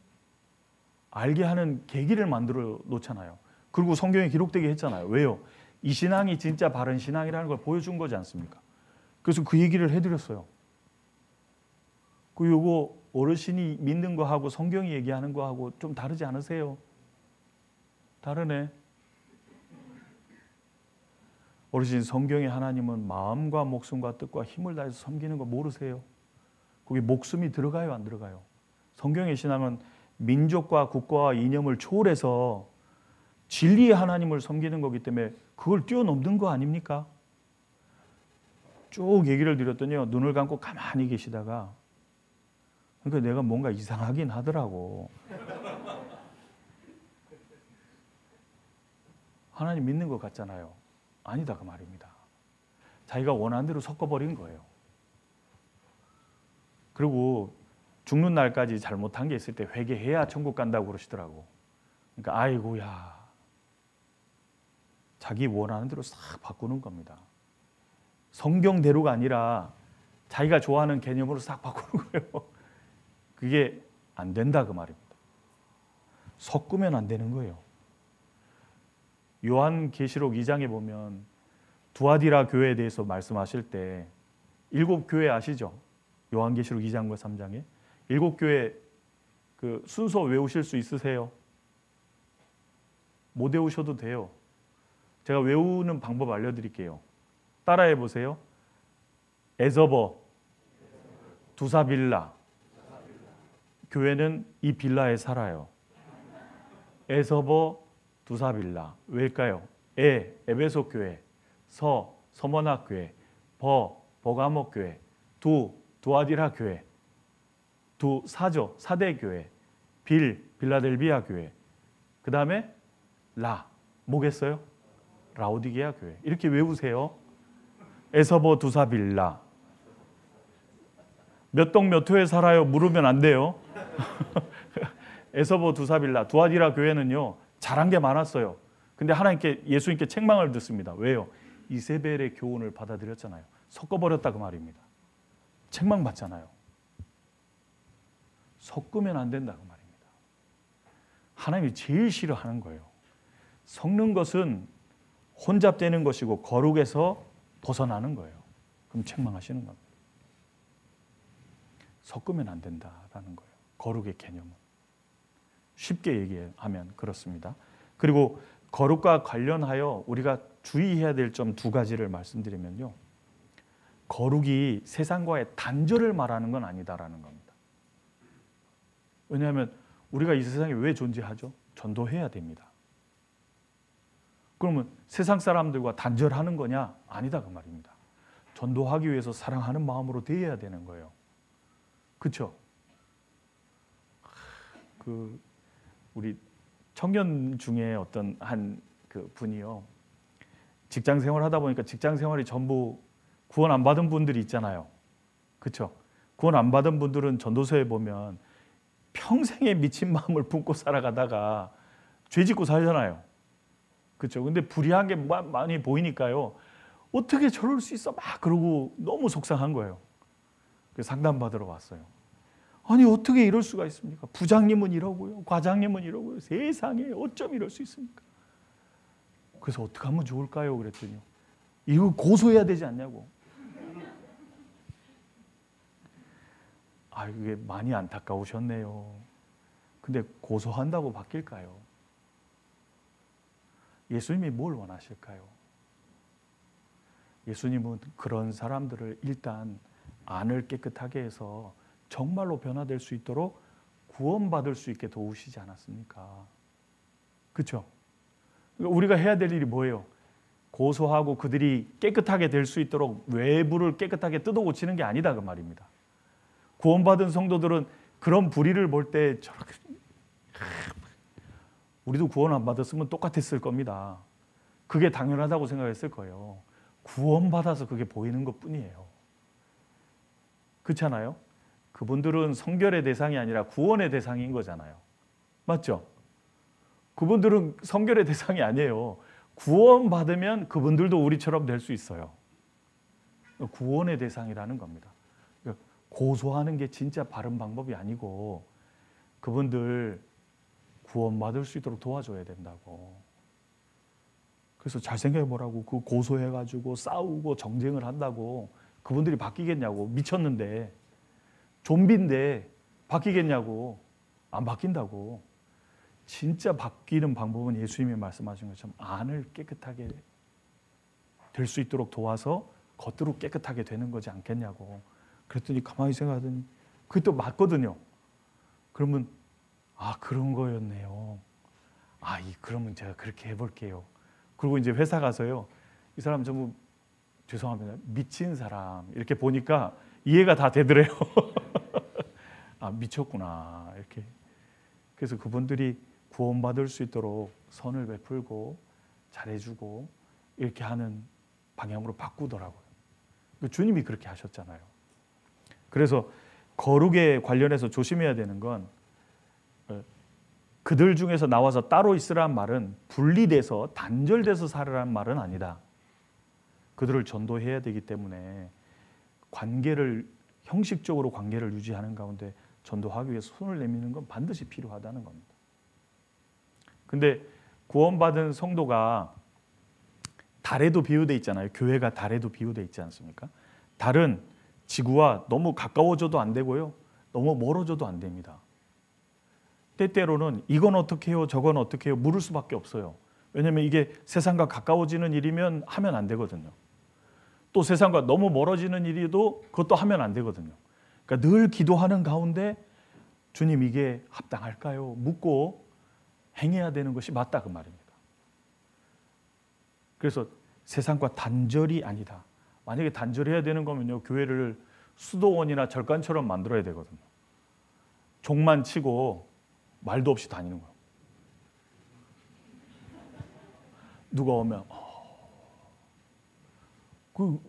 알게 하는 계기를 만들어 놓잖아요. 그리고 성경에 기록되게 했잖아요. 왜요? 이 신앙이 진짜 바른 신앙이라는 걸 보여준 거지 않습니까? 그래서 그 얘기를 해드렸어요. 이거 어르신이 믿는 거하고 성경이 얘기하는 거하고 좀 다르지 않으세요? 다르네. 어르신, 성경의 하나님은 마음과 목숨과 뜻과 힘을 다해서 섬기는 거 모르세요? 거기 목숨이 들어가요, 안 들어가요? 성경의 신앙은 민족과 국가와 이념을 초월해서 진리의 하나님을 섬기는 거기 때문에 그걸 뛰어넘는 거 아닙니까? 쭉 얘기를 드렸더니요, 눈을 감고 가만히 계시다가, 그러니까 내가 뭔가 이상하긴 하더라고. 하나님 믿는 것 같잖아요. 아니다 그 말입니다. 자기가 원하는 대로 섞어버린 거예요. 그리고 죽는 날까지 잘못한 게 있을 때 회개해야 천국 간다고 그러시더라고. 그러니까 아이고야, 자기 원하는 대로 싹 바꾸는 겁니다. 성경대로가 아니라 자기가 좋아하는 개념으로 싹 바꾸는 거예요. 그게 안 된다 그 말입니다. 섞으면 안 되는 거예요. 요한계시록 2장에 보면 두아디라 교회에 대해서 말씀하실 때 7교회 아시죠? 요한계시록 2장과 3장에 7교회 그 순서 외우실 수 있으세요? 못 외우셔도 돼요. 제가 외우는 방법 알려드릴게요. 따라해 보세요. 에서버, 두사빌라. 교회는 이 빌라에 살아요. 에서버, 두사빌라. 왜일까요? 에베소 교회. 서머낙 교회. 버가모 교회. 두아디라 교회. 사대 교회. 빌라델비아 교회. 그 다음에 뭐겠어요? 라오디게아 교회. 이렇게 외우세요. 에서버 두사빌라. 몇 동 몇 호에 살아요? 물으면 안 돼요. 에서버 두사빌라. 두아디라 교회는요, 잘한 게 많았어요. 근데 하나님께, 예수님께 책망을 듣습니다. 왜요? 이세벨의 교훈을 받아들였잖아요. 섞어버렸다 그 말입니다. 책망받잖아요. 섞으면 안 된다 그 말입니다. 하나님이 제일 싫어하는 거예요. 섞는 것은 혼잡되는 것이고 거룩에서 벗어나는 거예요. 그럼 책망하시는 겁니다. 섞으면 안 된다라는 거예요. 거룩의 개념은. 쉽게 얘기하면 그렇습니다. 그리고 거룩과 관련하여 우리가 주의해야 될 점 2가지를 말씀드리면요. 거룩이 세상과의 단절을 말하는 건 아니다라는 겁니다. 왜냐하면 우리가 이 세상에 왜 존재하죠? 전도해야 됩니다. 그러면 세상 사람들과 단절하는 거냐? 아니다 그 말입니다. 전도하기 위해서 사랑하는 마음으로 대해야 되는 거예요. 그렇죠? 우리 청년 중에 어떤 한 그 분이요, 직장 생활 하다 보니까 직장 생활이 전부 구원 안 받은 분들이 있잖아요. 그렇죠? 구원 안 받은 분들은 전도서에 보면 평생에 미친 마음을 품고 살아가다가 죄 짓고 살잖아요. 그렇죠? 근데 불의한 게 많이 보이니까요, 어떻게 저럴 수 있어? 막 그러고 너무 속상한 거예요. 그래서 상담받으러 왔어요. 아니 어떻게 이럴 수가 있습니까? 부장님은 이러고요, 과장님은 이러고요. 세상에 어쩜 이럴 수 있습니까? 그래서 어떻게 하면 좋을까요? 그랬더니 이거 고소해야 되지 않냐고. 이게 많이 안타까우셨네요. 근데 고소한다고 바뀔까요? 예수님이 뭘 원하실까요? 예수님은 그런 사람들을 일단 안을 깨끗하게 해서 정말로 변화될 수 있도록 구원받을 수 있게 도우시지 않았습니까? 그렇죠? 우리가 해야 될 일이 뭐예요? 고소하고 그들이 깨끗하게 될 수 있도록 외부를 깨끗하게 뜯어 고치는 게 아니다 그 말입니다. 구원받은 성도들은 그런 불의를 볼 때 저렇게, 우리도 구원 안 받았으면 똑같았을 겁니다. 그게 당연하다고 생각했을 거예요. 구원받아서 그게 보이는 것뿐이에요. 그렇잖아요? 그분들은 성결의 대상이 아니라 구원의 대상인 거잖아요. 맞죠? 그분들은 성결의 대상이 아니에요. 구원받으면 그분들도 우리처럼 될 수 있어요. 구원의 대상이라는 겁니다. 고소하는 게 진짜 바른 방법이 아니고 그분들 구원받을 수 있도록 도와줘야 된다고. 그래서 잘 생각해 보라고. 그 고소해가지고 싸우고 정쟁을 한다고 그분들이 바뀌겠냐고. 미쳤는데, 좀비인데 바뀌겠냐고. 안 바뀐다고. 진짜 바뀌는 방법은 예수님이 말씀하신 것처럼 안을 깨끗하게 될 수 있도록 도와서 겉으로 깨끗하게 되는 거지 않겠냐고. 그랬더니 가만히 생각하더니 그게 또 맞거든요. 그러면 그런 거였네요. 그러면 제가 그렇게 해볼게요. 그리고 이제 회사 가서요, 이 사람 전부 죄송합니다, 미친 사람 이렇게 보니까 이해가 다 되더래요. 미쳤구나 이렇게. 그래서 그분들이 구원받을 수 있도록 선을 베풀고 잘해주고 이렇게 하는 방향으로 바꾸더라고요. 주님이 그렇게 하셨잖아요. 그래서 거룩에 관련해서 조심해야 되는 건, 그들 중에서 나와서 따로 있으라는 말은 분리돼서 단절돼서 살으라는 말은 아니다. 그들을 전도해야 되기 때문에 형식적으로 관계를 유지하는 가운데 전도하기 위해서 손을 내미는 건 반드시 필요하다는 겁니다. 근데 구원받은 성도가 달에도 비유되어 있잖아요. 교회가 달에도 비유되어 있지 않습니까? 달은 지구와 너무 가까워져도 안 되고요, 너무 멀어져도 안 됩니다. 때때로는 이건 어떻게 해요, 저건 어떻게 해요 물을 수밖에 없어요. 왜냐하면 이게 세상과 가까워지는 일이면 하면 안 되거든요. 또 세상과 너무 멀어지는 일이도 그것도 하면 안 되거든요. 그러니까 늘 기도하는 가운데 주님 이게 합당할까요? 묻고 행해야 되는 것이 맞다 그 말입니다. 그래서 세상과 단절이 아니다. 만약에 단절해야 되는 거면요, 교회를 수도원이나 절간처럼 만들어야 되거든요. 종만 치고 말도 없이 다니는 거예요. 누가 오면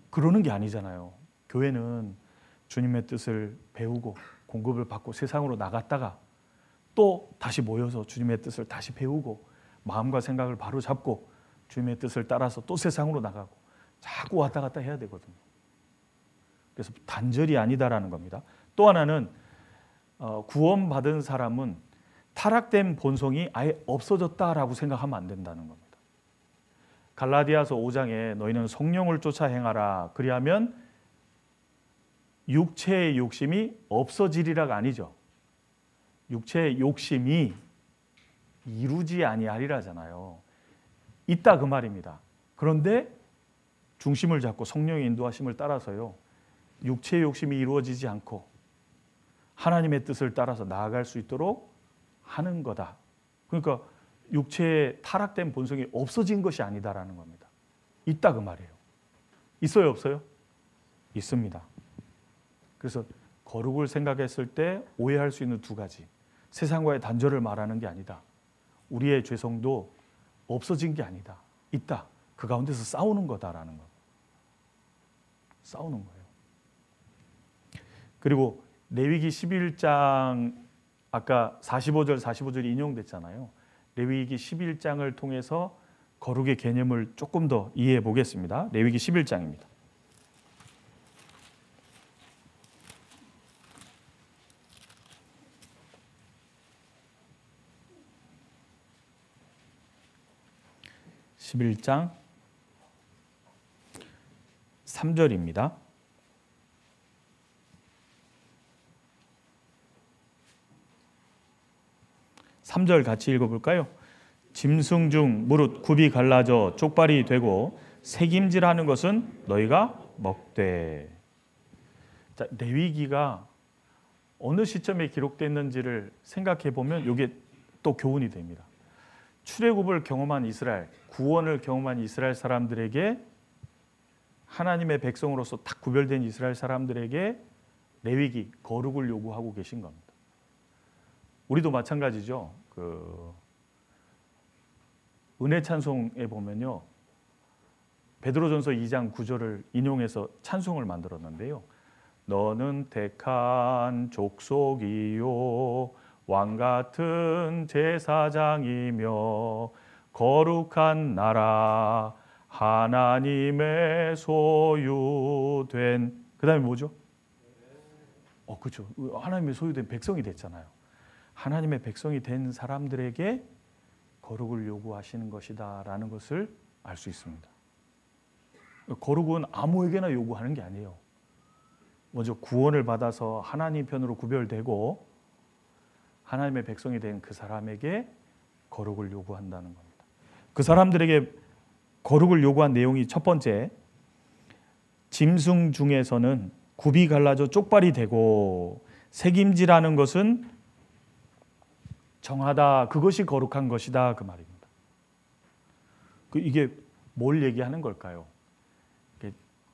그러는 게 아니잖아요. 교회는 주님의 뜻을 배우고 공급을 받고 세상으로 나갔다가 또 다시 모여서 주님의 뜻을 다시 배우고 마음과 생각을 바로 잡고 주님의 뜻을 따라서 또 세상으로 나가고 자꾸 왔다 갔다 해야 되거든요. 그래서 단절이 아니다라는 겁니다. 또 하나는 구원받은 사람은 타락된 본성이 아예 없어졌다라고 생각하면 안 된다는 겁니다. 갈라디아서 5장에 너희는 성령을 쫓아 행하라 그리하면 육체의 욕심이 없어지리라가 아니죠. 육체의 욕심이 이루지 아니하리라잖아요. 있다 그 말입니다. 그런데 중심을 잡고 성령의 인도하심을 따라서요, 육체의 욕심이 이루어지지 않고 하나님의 뜻을 따라서 나아갈 수 있도록 하는 거다. 그러니까 육체의 타락된 본성이 없어진 것이 아니다라는 겁니다. 있다 그 말이에요. 있어요, 없어요? 있습니다. 그래서 거룩을 생각했을 때 오해할 수 있는 두 가지. 세상과의 단절을 말하는 게 아니다. 우리의 죄성도 없어진 게 아니다. 있다. 그 가운데서 싸우는 거다라는 거. 싸우는 거예요. 그리고 레위기 11장 아까 45절 인용됐잖아요. 레위기 11장을 통해서 거룩의 개념을 조금 더 이해해 보겠습니다. 레위기 11장입니다. (11장) 3절입니다. 3절 같이 읽어볼까요? 짐승 중 무릇 굽이 갈라져 쪽발이 되고 새김질하는 것은 너희가 먹되. 자, 레위기가 어느 시점에 기록됐는지를 생각해 보면 이게 또 교훈이 됩니다. 출애굽을 경험한 이스라엘, 구원을 경험한 이스라엘 사람들에게, 하나님의 백성으로서 딱 구별된 이스라엘 사람들에게 레위기, 거룩을 요구하고 계신 겁니다. 우리도 마찬가지죠. 은혜 찬송에 보면요, 베드로전서 2장 9절을 인용해서 찬송을 만들었는데요. 너는 택한 족속이요 왕같은 제사장이며 거룩한 나라 하나님의 소유된, 그 다음에 뭐죠? 그렇죠. 하나님의 소유된 백성이 됐잖아요. 하나님의 백성이 된 사람들에게 거룩을 요구하시는 것이다 라는 것을 알 수 있습니다. 거룩은 아무에게나 요구하는 게 아니에요. 먼저 구원을 받아서 하나님 편으로 구별되고 하나님의 백성이 된 그 사람에게 거룩을 요구한다는 겁니다. 그 사람들에게 거룩을 요구한 내용이 첫 번째, 짐승 중에서는 굽이 갈라져 쪽발이 되고, 새김질하는 것은 정하다, 그것이 거룩한 것이다, 그 말입니다. 이게 뭘 얘기하는 걸까요?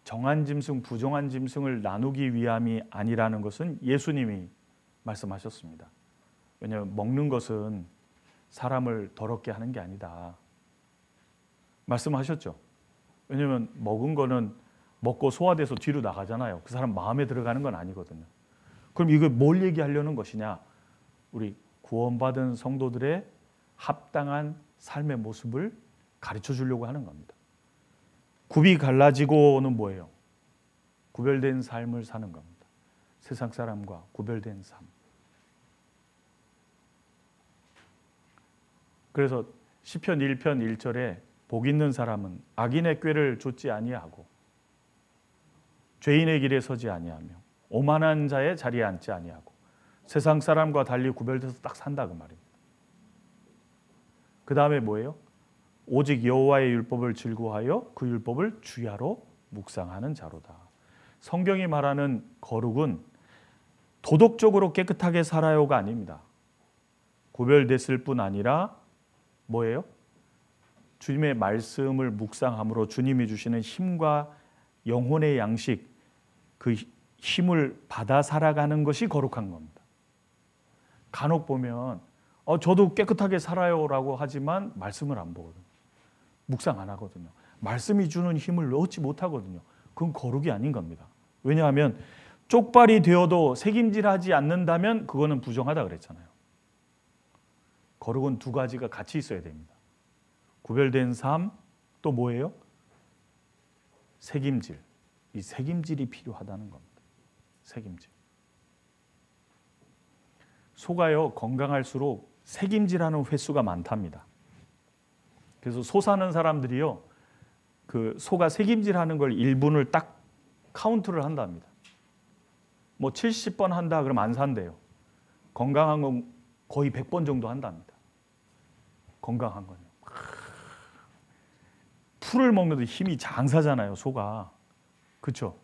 정한 짐승, 부정한 짐승을 나누기 위함이 아니라는 것은 예수님이 말씀하셨습니다. 왜냐하면 먹는 것은 사람을 더럽게 하는 게 아니다, 말씀하셨죠. 왜냐하면 먹은 거는 먹고 소화돼서 뒤로 나가잖아요. 그 사람 마음에 들어가는 건 아니거든요. 그럼 이거 뭘 얘기하려는 것이냐? 우리 구원받은 성도들의 합당한 삶의 모습을 가르쳐 주려고 하는 겁니다. 굽이 갈라지고는 뭐예요? 구별된 삶을 사는 겁니다. 세상 사람과 구별된 삶. 그래서 시편 1편 1절에 복 있는 사람은 악인의 꾀를 좇지 아니하고 죄인의 길에 서지 아니하며 오만한 자의 자리에 앉지 아니하고 세상 사람과 달리 구별돼서 딱 산다, 그 말입니다. 그 다음에 뭐예요? 오직 여호와의 율법을 즐거워하여 그 율법을 주야로 묵상하는 자로다. 성경이 말하는 거룩은 도덕적으로 깨끗하게 살아요가 아닙니다. 구별됐을 뿐 아니라 뭐예요? 주님의 말씀을 묵상함으로 주님이 주시는 힘과 영혼의 양식, 그 힘을 받아 살아가는 것이 거룩한 겁니다. 간혹 보면 저도 깨끗하게 살아요라고 하지만 말씀을 안 보거든요. 묵상 안 하거든요. 말씀이 주는 힘을 얻지 못하거든요. 그건 거룩이 아닌 겁니다. 왜냐하면 쪽발이 되어도 새김질하지 않는다면 그거는 부정하다 그랬잖아요. 거룩은 두 가지가 같이 있어야 됩니다. 구별된 삶, 또 뭐예요? 새김질. 이 새김질이 필요하다는 겁니다. 새김질. 소가요, 건강할수록 새김질하는 횟수가 많답니다. 그래서 소 사는 사람들이요, 그 소가 새김질하는 걸 1분을 딱 카운트를 한답니다. 뭐 70번 한다 그러면 안 산대요. 건강한 건 거의 100번 정도 한답니다. 건강한 건요. 풀을 먹는데 힘이 장사잖아요, 소가. 그렇죠?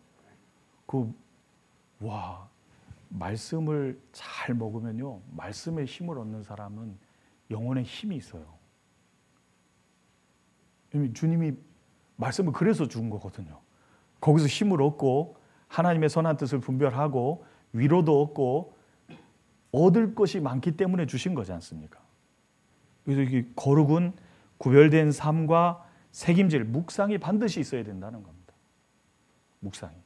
말씀을 잘 먹으면요, 말씀에 힘을 얻는 사람은 영혼에 힘이 있어요. 주님이 말씀을 그래서 준 거거든요. 거기서 힘을 얻고 하나님의 선한 뜻을 분별하고 위로도 얻고 얻을 것이 많기 때문에 주신 거지 않습니까? 그래서 이 거룩은 구별된 삶과 새김질, 묵상이 반드시 있어야 된다는 겁니다. 묵상이.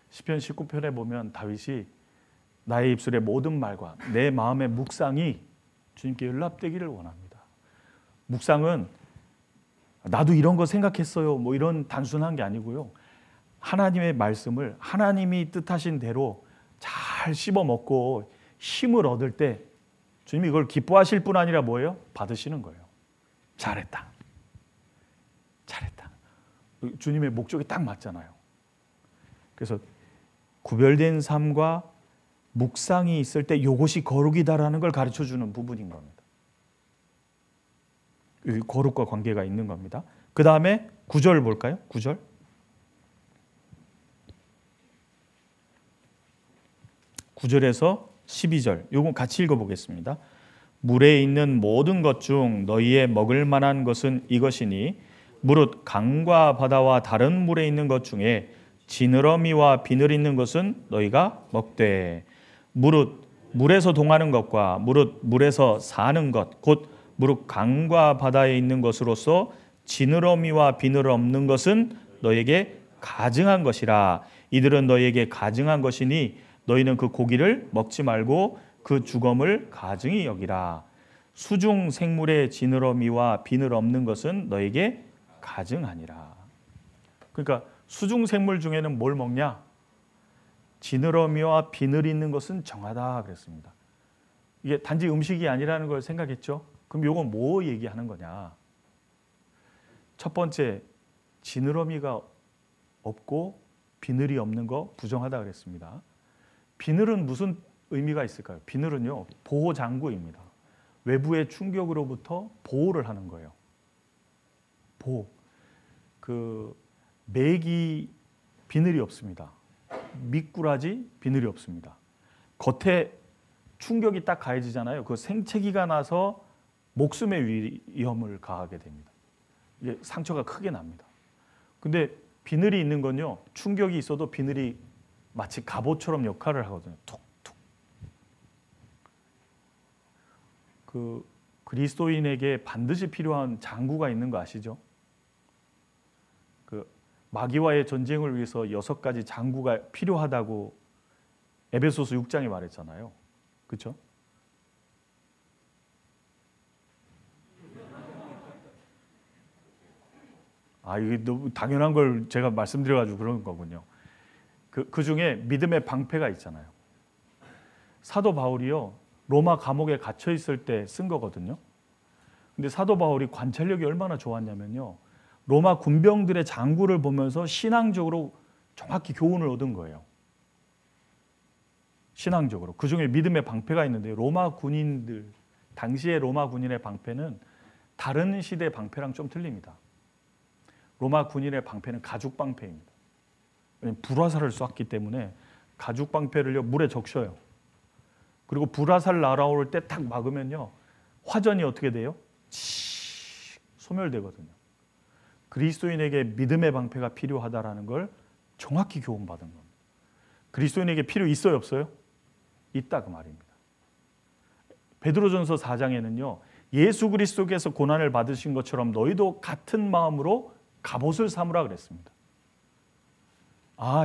시편 19편에 보면 다윗이 나의 입술의 모든 말과 내 마음의 묵상이 주님께 연락되기를 원합니다. 묵상은 나도 이런 거 생각했어요, 뭐 이런 단순한 게 아니고요. 하나님의 말씀을 하나님이 뜻하신 대로 잘 씹어 먹고 힘을 얻을 때 주님이 이걸 기뻐하실 뿐 아니라 뭐예요? 받으시는 거예요. 잘했다. 잘했다. 주님의 목적이 딱 맞잖아요. 그래서 구별된 삶과 묵상이 있을 때 이것이 거룩이다라는 걸 가르쳐주는 부분인 겁니다. 거룩과 관계가 있는 겁니다. 그 다음에 9절 볼까요? 9절. 9절에서 12절. 요거 같이 읽어보겠습니다. 물에 있는 모든 것 중 너희의 먹을 만한 것은 이것이니 무릇 강과 바다와 다른 물에 있는 것 중에 지느러미와 비늘 있는 것은 너희가 먹되 무릇 물에서 동하는 것과 무릇 물에서 사는 것 곧 무릇 강과 바다에 있는 것으로서 지느러미와 비늘 없는 것은 너희에게 가증한 것이라. 이들은 너희에게 가증한 것이니 너희는 그 고기를 먹지 말고 그 주검을 가증히 여기라. 수중 생물의 지느러미와 비늘 없는 것은 너희에게 가증하니라. 그러니까 수중 생물 중에는 뭘 먹냐? 지느러미와 비늘 있는 것은 정하다 그랬습니다. 이게 단지 음식이 아니라는 걸 생각했죠. 그럼 이건 뭐 얘기하는 거냐? 첫 번째, 지느러미가 없고 비늘이 없는 거 부정하다 그랬습니다. 비늘은 무슨 의미가 있을까요? 비늘은요, 보호 장구입니다. 외부의 충격으로부터 보호를 하는 거예요. 보호. 맥이 비늘이 없습니다. 미꾸라지 비늘이 없습니다. 겉에 충격이 딱 가해지잖아요. 그 생채기가 나서 목숨의 위험을 가하게 됩니다. 이게 상처가 크게 납니다. 근데 비늘이 있는 건요, 충격이 있어도 비늘이 마치 갑옷처럼 역할을 하거든요. 툭툭. 그 그리스도인에게 반드시 필요한 장구가 있는 거 아시죠? 그 마귀와의 전쟁을 위해서 6가지 장구가 필요하다고 에베소서 6장에 말했잖아요. 그렇죠? 이게 너무 당연한 걸 제가 말씀드려가지고 그런 거군요. 그 중에 믿음의 방패가 있잖아요. 사도 바울이요, 로마 감옥에 갇혀 있을 때 쓴 거거든요. 근데 사도 바울이 관찰력이 얼마나 좋았냐면요, 로마 군병들의 장구를 보면서 신앙적으로 정확히 교훈을 얻은 거예요. 신앙적으로. 그 중에 믿음의 방패가 있는데, 로마 군인들, 당시의 로마 군인의 방패는 다른 시대 방패랑 좀 틀립니다. 로마 군인의 방패는 가죽 방패입니다. 불화살을 쐈기 때문에 가죽 방패를요, 물에 적셔요. 그리고 불화살 날아올 때 딱 막으면요, 화전이 어떻게 돼요? 소멸되거든요. 그리스도인에게 믿음의 방패가 필요하다라는 걸 정확히 교훈받은 겁니다. 그리스도인에게 필요 있어요, 없어요? 있다 그 말입니다. 베드로전서 4장에는요, 예수 그리스도께서 고난을 받으신 것처럼 너희도 같은 마음으로 갑옷을 삼으라 그랬습니다.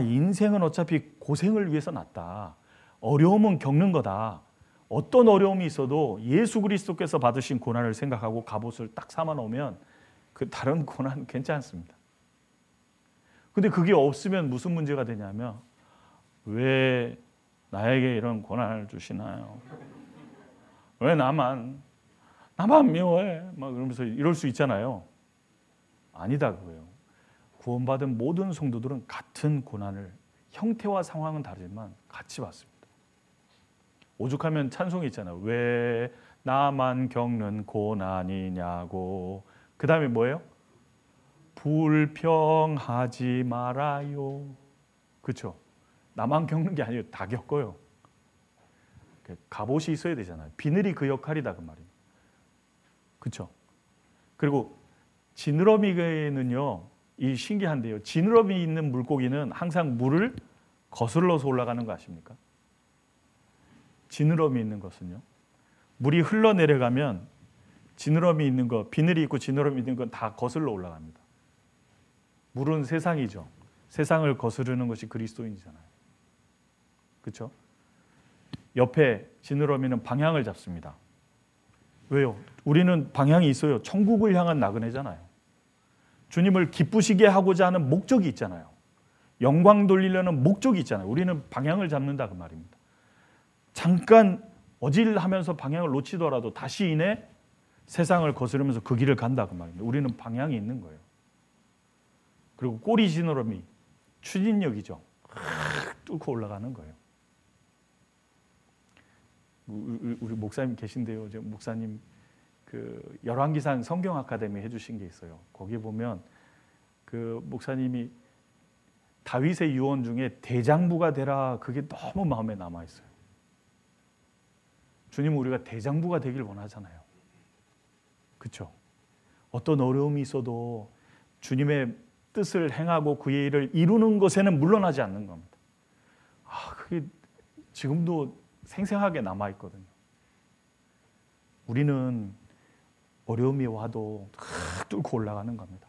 인생은 어차피 고생을 위해서 났다. 어려움은 겪는 거다. 어떤 어려움이 있어도 예수 그리스도께서 받으신 고난을 생각하고 갑옷을 딱 삼아 놓으면 그 다른 고난 괜찮습니다. 근데 그게 없으면 무슨 문제가 되냐면, 왜 나에게 이런 고난을 주시나요? 왜 나만 미워해? 막 그러면서 이럴 수 있잖아요. 아니다 그거예요. 구원받은 모든 성도들은 같은 고난을, 형태와 상황은 다르지만 같이 받습니다. 오죽하면 찬송이 있잖아요. 왜 나만 겪는 고난이냐고. 그 다음에 뭐예요? 불평하지 말아요. 그렇죠? 나만 겪는 게 아니에요. 다 겪어요. 갑옷이 있어야 되잖아요. 비늘이 그 역할이다 그 말이에요. 그렇죠? 그리고 지느러미에는요, 이 신기한데요, 지느러미 있는 물고기는 항상 물을 거슬러서 올라가는 거 아십니까? 지느러미 있는 것은요, 물이 흘러내려가면 지느러미 있는 거, 비늘이 있고 지느러미 있는 건 다 거슬러 올라갑니다. 물은 세상이죠. 세상을 거스르는 것이 그리스도인이잖아요. 그렇죠? 옆에 지느러미는 방향을 잡습니다. 왜요? 우리는 방향이 있어요. 천국을 향한 나그네잖아요. 주님을 기쁘시게 하고자 하는 목적이 있잖아요. 영광 돌리려는 목적이 있잖아요. 우리는 방향을 잡는다 그 말입니다. 잠깐 어질하면서 방향을 놓치더라도 다시 이내 세상을 거스르면서 그 길을 간다 그 말입니다. 우리는 방향이 있는 거예요. 그리고 꼬리 지느러미, 추진력이죠. 뚫고 올라가는 거예요. 우리 목사님 계신데요. 목사님 그 열왕기상 성경 아카데미 해주신 게 있어요. 거기 보면 그 목사님이 다윗의 유언 중에 대장부가 되라, 그게 너무 마음에 남아 있어요. 주님은 우리가 대장부가 되길 원하잖아요. 그렇죠? 어떤 어려움이 있어도 주님의 뜻을 행하고 그의 일을 이루는 것에는 물러나지 않는 겁니다. 그게 지금도 생생하게 남아 있거든요. 우리는 어려움이 와도 뚫고 올라가는 겁니다.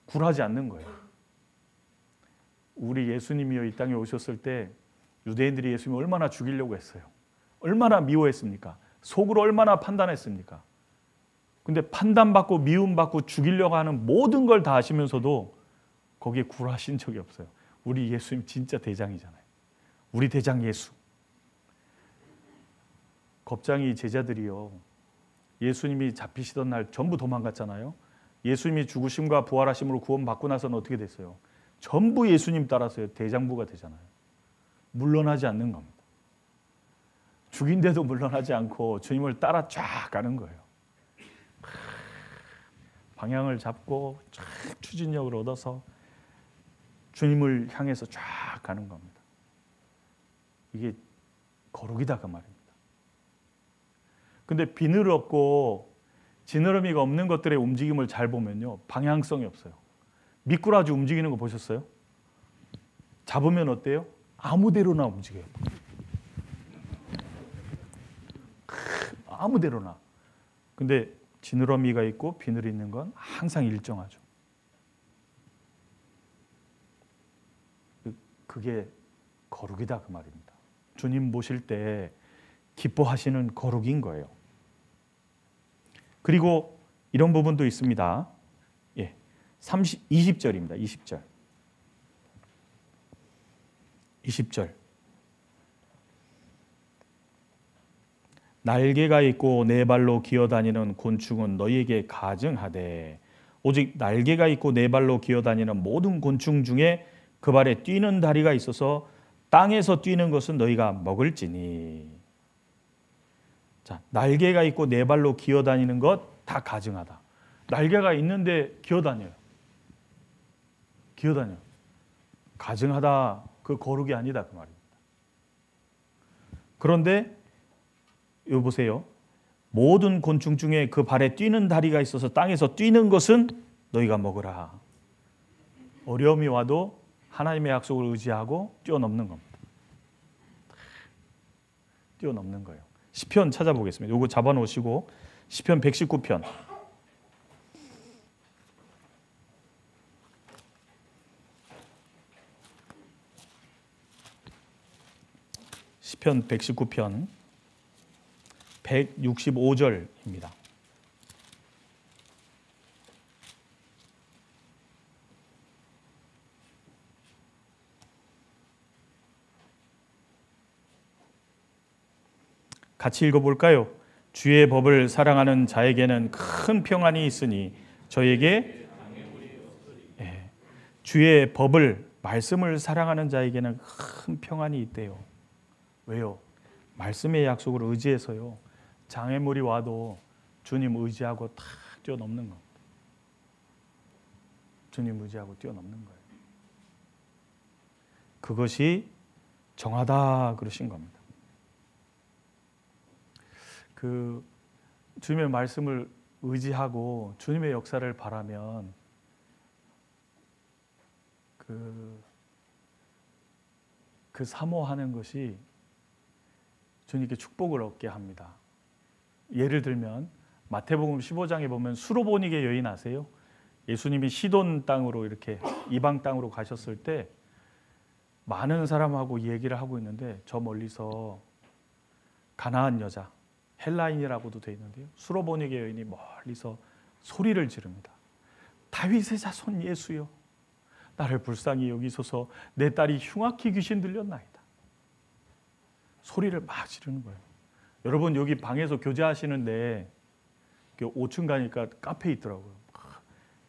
굴하지 않는 거예요. 우리 예수님이요, 이 땅에 오셨을 때 유대인들이 예수님을 얼마나 죽이려고 했어요. 얼마나 미워했습니까? 속으로 얼마나 판단했습니까? 근데 판단받고 미움받고 죽이려고 하는 모든 걸 다 하시면서도 거기에 굴하신 적이 없어요. 우리 예수님 진짜 대장이잖아요. 우리 대장 예수. 겁쟁이 제자들이요, 예수님이 잡히시던 날 전부 도망갔잖아요. 예수님이 죽으심과 부활하심으로 구원받고 나서는 어떻게 됐어요? 전부 예수님 따라서 대장부가 되잖아요. 물러나지 않는 겁니다. 죽인데도 물러나지 않고 주님을 따라 쫙 가는 거예요. 방향을 잡고 쫙 추진력을 얻어서 주님을 향해서 쫙 가는 겁니다. 이게 거룩이다 그 말입니다. 근데 비늘 없고 지느러미가 없는 것들의 움직임을 잘 보면요, 방향성이 없어요. 미꾸라지 움직이는 거 보셨어요? 잡으면 어때요? 아무데로나 움직여요. 아무데로나. 근데 지느러미가 있고 비늘이 있는 건 항상 일정하죠. 그게 거룩이다 그 말입니다. 주님 보실 때 기뻐하시는 거룩인 거예요. 그리고 이런 부분도 있습니다. 20절입니다. 20절. 날개가 있고 네 발로 기어다니는 곤충은 너희에게 가증하되 오직 날개가 있고 네 발로 기어다니는 모든 곤충 중에 그 발에 뛰는 다리가 있어서 땅에서 뛰는 것은 너희가 먹을지니. 자, 날개가 있고 네 발로 기어다니는 것 다 가증하다. 날개가 있는데 기어다녀요. 가증하다, 그 거룩이 아니다 그 말입니다. 그런데 여기 보세요. 모든 곤충 중에 그 발에 뛰는 다리가 있어서 땅에서 뛰는 것은 너희가 먹으라. 어려움이 와도 하나님의 약속을 의지하고 뛰어넘는 겁니다. 뛰어넘는 거예요. 시편 찾아보겠습니다. 이거 잡아놓으시고 시편 119편. 시편 119편 165절입니다. 같이 읽어볼까요? 주의 법을 사랑하는 자에게는 큰 평안이 있으니 저에게 주의 법을, 말씀을 사랑하는 자에게는 큰 평안이 있대요. 왜요? 말씀의 약속을 의지해서요. 장애물이 와도 주님 의지하고 탁 뛰어넘는 겁니다. 주님 의지하고 뛰어넘는 거예요. 그것이 정하다 그러신 겁니다. 그 주님의 말씀을 의지하고 주님의 역사를 바라면 그 사모하는 것이 주님께 축복을 얻게 합니다. 예를 들면 마태복음 15장에 보면 수로보니게 여인 아세요? 예수님이 시돈 땅으로 이렇게 이방 땅으로 가셨을 때 많은 사람하고 얘기를 하고 있는데 저 멀리서 가나안 여자, 헬라인이라고도 되어 있는데요. 수로보니게 여인이 멀리서 소리를 지릅니다. 다윗의 자손 예수여, 나를 불쌍히 여기소서. 내 딸이 흉악히 귀신 들렸나이다. 소리를 막 지르는 거예요. 여러분 여기 방에서 교제하시는데 5층 가니까 카페 있더라고요.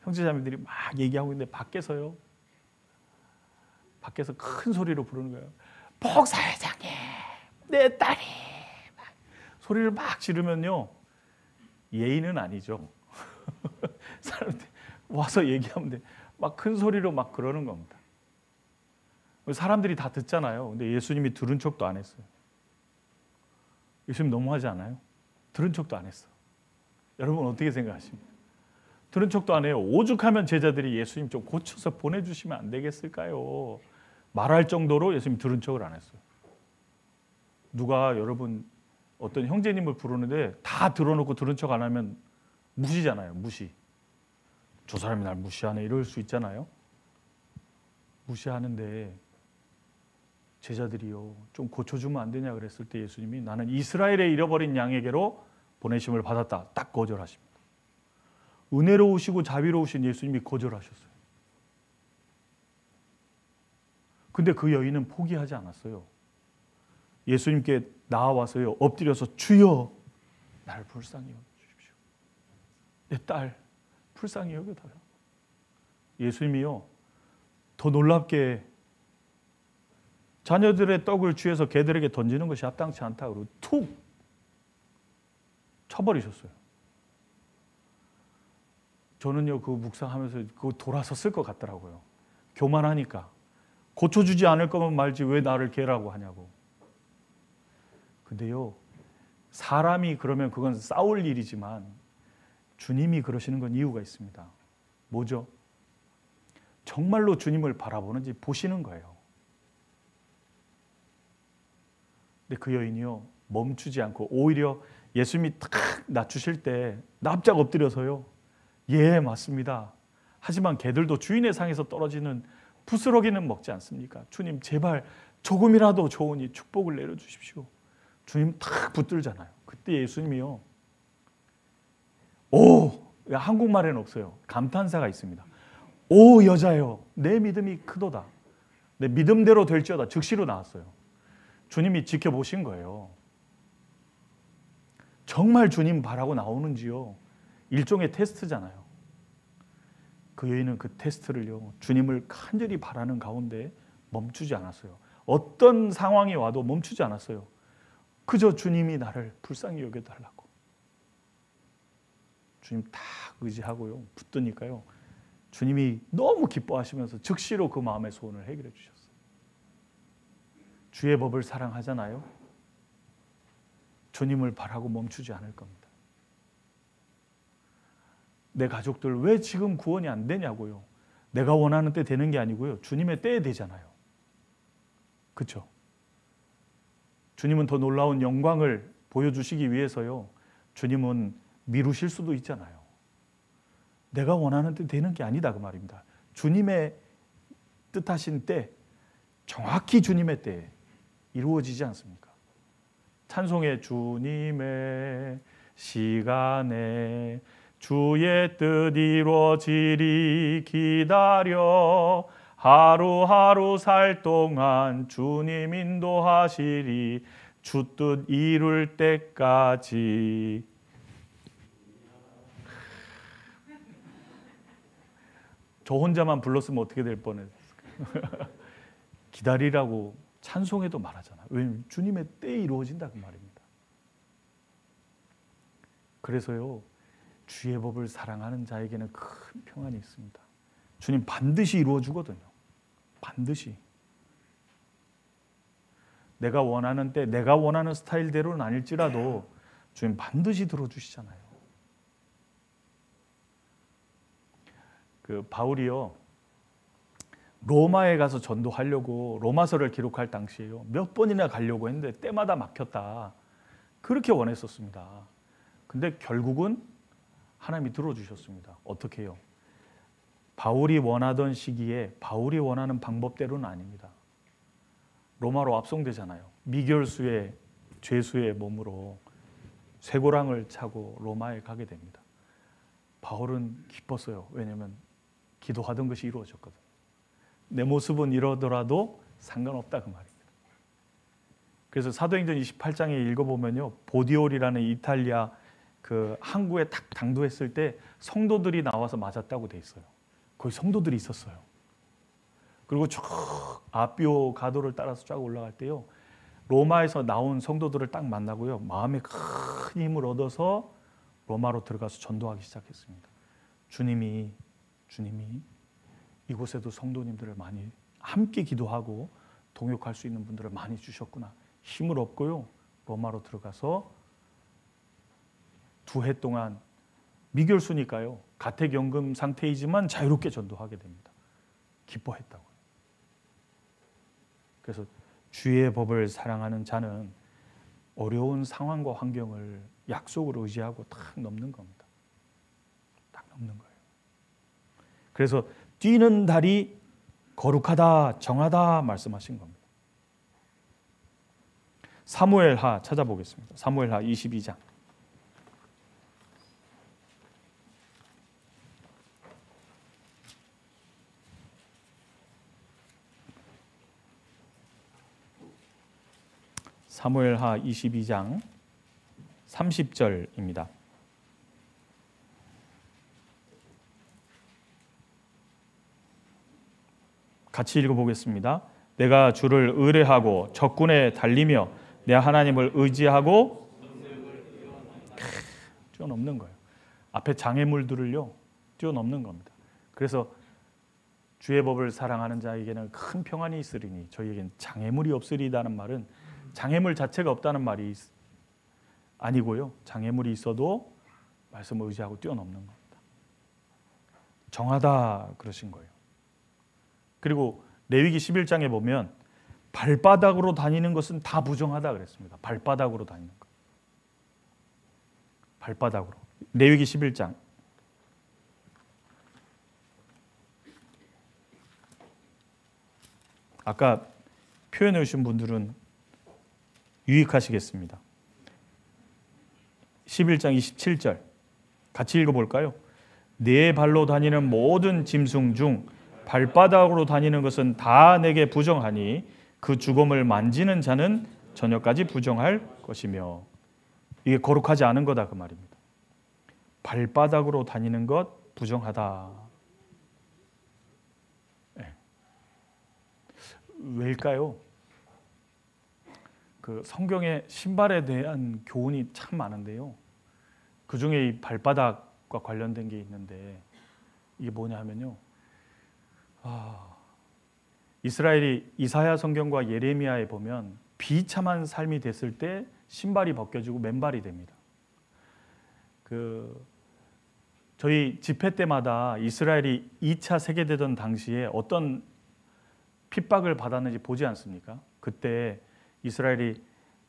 형제자매들이 막 얘기하고 있는데 밖에서 큰 소리로 부르는 거예요. 목사회장님, 내 딸이. 소리를 막 지르면요, 예의는 아니죠. 사람들 와서 얘기하면 돼. 막 큰 소리로 막 그러는 겁니다. 사람들이 다 듣잖아요. 근데 예수님이 들은 척도 안 했어요. 예수님 너무하지 않아요? 들은 척도 안 했어. 여러분 어떻게 생각하십니까? 들은 척도 안 해요. 오죽하면 제자들이 예수님 좀 고쳐서 보내주시면 안 되겠을까요? 말할 정도로 예수님 들은 척을 안 했어요. 누가 여러분 어떤 형제님을 부르는데 다 들어놓고 들은 척 안 하면 무시잖아요. 무시. 저 사람이 날 무시하네 이럴 수 있잖아요. 무시하는데 제자들이요, 좀 고쳐주면 안 되냐 그랬을 때 예수님이 나는 이스라엘의 잃어버린 양에게로 보내심을 받았다. 딱 거절하십니다. 은혜로우시고 자비로우신 예수님이 거절하셨어요. 근데 그 여인은 포기하지 않았어요. 예수님께 나와서요, 엎드려서 주여, 나를 불쌍히 여겨주십시오. 내 딸 불쌍히 여겨달라. 예수님이요, 더 놀랍게 자녀들의 떡을 취해서 개들에게 던지는 것이 합당치 않다 그러고 툭 쳐버리셨어요. 저는요, 그 묵상하면서 그거 돌아섰을 것 같더라고요. 교만하니까. 고쳐주지 않을 거면 말지 왜 나를 개라고 하냐고. 근데요, 사람이 그러면 그건 싸울 일이지만 주님이 그러시는 건 이유가 있습니다. 뭐죠? 정말로 주님을 바라보는지 보시는 거예요. 근데 그 여인이요, 멈추지 않고 오히려 예수님이 탁 낮추실 때 납작 엎드려서요, 예, 맞습니다. 하지만 개들도 주인의 상에서 떨어지는 부스러기는 먹지 않습니까? 주님, 제발 조금이라도 좋으니 축복을 내려주십시오. 주님 탁 붙들잖아요. 그때 예수님이요, 오, 한국말에는 없어요. 감탄사가 있습니다. 오 여자여, 내 믿음이 크도다. 내 믿음대로 될지어다. 즉시로 나왔어요. 주님이 지켜보신 거예요. 정말 주님 바라고 나오는지요, 일종의 테스트잖아요. 그 여인은 그 테스트를요, 주님을 간절히 바라는 가운데 멈추지 않았어요. 어떤 상황이 와도 멈추지 않았어요. 그저 주님이 나를 불쌍히 여겨달라고. 주님 딱 의지하고요, 붙드니까요, 주님이 너무 기뻐하시면서 즉시로 그 마음의 소원을 해결해 주셨어요. 주의 법을 사랑하잖아요. 주님을 바라고 멈추지 않을 겁니다. 내 가족들 왜 지금 구원이 안 되냐고요. 내가 원하는 때 되는 게 아니고요, 주님의 때에 되잖아요. 그렇죠? 주님은 더 놀라운 영광을 보여주시기 위해서요, 주님은 미루실 수도 있잖아요. 내가 원하는 때 되는 게 아니다 그 말입니다. 주님의 뜻하신 때, 정확히 주님의 때에 이루어지지 않습니까? 찬송의 주님의 시간에 주의 뜻 이루어지리 기다려 하루하루 살 동안 주님 인도하시리 주 뜻 이룰 때까지. 저 혼자만 불렀으면 어떻게 될 뻔했을까요? 기다리라고 찬송에도 말하잖아요. 왜냐하면 주님의 때에 이루어진다 그 말입니다. 그래서요, 주의 법을 사랑하는 자에게는 큰 평안이 있습니다. 주님 반드시 이루어주거든요. 반드시. 내가 원하는 때, 내가 원하는 스타일대로는 아닐지라도 주님 반드시 들어주시잖아요. 그 바울이요, 로마에 가서 전도하려고 로마서를 기록할 당시에요, 몇 번이나 가려고 했는데 때마다 막혔다. 그렇게 원했었습니다. 근데 결국은 하나님이 들어주셨습니다. 어떻게 해요? 바울이 원하던 시기에 바울이 원하는 방법대로는 아닙니다. 로마로 압송되잖아요. 미결수의 죄수의 몸으로 쇠고랑을 차고 로마에 가게 됩니다. 바울은 기뻤어요. 왜냐하면 기도하던 것이 이루어졌거든요. 내 모습은 이러더라도 상관없다 그 말입니다. 그래서 사도행전 28장에 읽어보면요, 보디올이라는 이탈리아 그 항구에 딱 당도했을 때 성도들이 나와서 맞았다고 돼 있어요. 거기 성도들이 있었어요. 그리고 쭉 아비오 가도를 따라서 쫙 올라갈 때요, 로마에서 나온 성도들을 딱 만나고요, 마음에 큰 힘을 얻어서 로마로 들어가서 전도하기 시작했습니다. 주님이 이곳에도 성도님들을 많이 함께 기도하고 동역할 수 있는 분들을 많이 주셨구나. 힘을 얻고요, 로마로 들어가서 2해 동안 미결수니까요, 가택연금 상태이지만 자유롭게 전도하게 됩니다. 기뻐했다고요. 그래서 주의 법을 사랑하는 자는 어려운 상황과 환경을 약속으로 의지하고 딱 넘는 겁니다. 딱 넘는 거예요. 그래서 뛰는 달이 거룩하다, 정하다 말씀하신 겁니다. 사무엘하 찾아보겠습니다. 사무엘하 22장. 사무엘하 22장 30절입니다. 같이 읽어보겠습니다. 내가 주를 의뢰하고 적군에 달리며 내 하나님을 의지하고 뛰어넘는 거예요. 앞에 장애물들을요, 뛰어넘는 겁니다. 그래서 주의 법을 사랑하는 자에게는 큰 평안이 있으리니 저희에게는 장애물이 없으리다는 말은 장애물 자체가 없다는 말이 아니고요. 장애물이 있어도 말씀을 의지하고 뛰어넘는 겁니다. 정하다 그러신 거예요. 그리고 레위기 11장에 보면 발바닥으로 다니는 것은 다 부정하다 그랬습니다. 발바닥으로 다니는 것. 발바닥으로. 레위기 11장. 아까 표현해 주신 분들은 유익하시겠습니다. 11장 27절 같이 읽어볼까요? 네 발로 다니는 모든 짐승 중 발바닥으로 다니는 것은 다 내게 부정하니 그 주검을 만지는 자는 저녁까지 부정할 것이며. 이게 거룩하지 않은 거다 그 말입니다. 발바닥으로 다니는 것 부정하다. 네. 왜일까요? 그 성경에 신발에 대한 교훈이 참 많은데요. 그 중에 이 발바닥과 관련된 게 있는데 이게 뭐냐 하면요. 이스라엘이 이사야 성경과 예레미야에 보면 비참한 삶이 됐을 때 신발이 벗겨지고 맨발이 됩니다. 저희 집회 때마다 이스라엘이 2차 세계대전 당시에 어떤 핍박을 받았는지 보지 않습니까? 그때 이스라엘이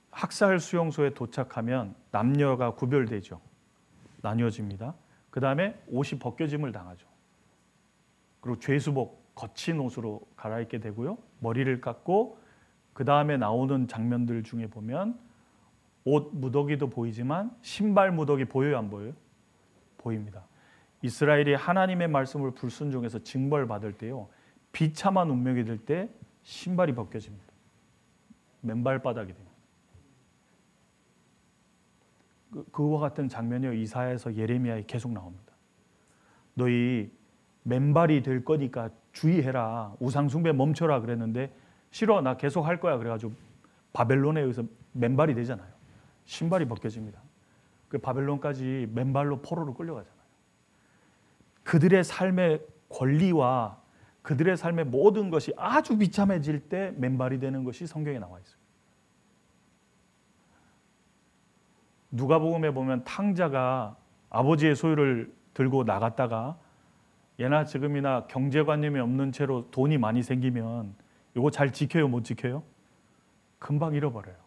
학살 수용소에 도착하면 남녀가 구별되죠. 나뉘어집니다. 그 다음에 옷이 벗겨짐을 당하죠. 그리고 죄수복, 거친 옷으로 갈아입게 되고요. 머리를 깎고 그 다음에 나오는 장면들 중에 보면 옷 무더기도 보이지만 신발 무더기 보여요, 안 보여요? 보입니다. 이스라엘이 하나님의 말씀을 불순종해서 징벌받을 때요. 비참한 운명이 될 때 신발이 벗겨집니다. 맨발바닥이 됩니다. 그와 같은 장면이 이사야에서 예레미야에 계속 나옵니다. 너희 맨발이 될 거니까 주의해라. 우상숭배 멈춰라 그랬는데 싫어 나 계속 할 거야 그래가지고 바벨론에 의해서 맨발이 되잖아요. 신발이 벗겨집니다. 그 바벨론까지 맨발로 포로로 끌려가잖아요. 그들의 삶의 권리와 그들의 삶의 모든 것이 아주 비참해질 때 맨발이 되는 것이 성경에 나와 있어요. 누가복음에 보면 탕자가 아버지의 소유를 들고 나갔다가 예나 지금이나 경제관념이 없는 채로 돈이 많이 생기면 이거 잘 지켜요, 못 지켜요? 금방 잃어버려요.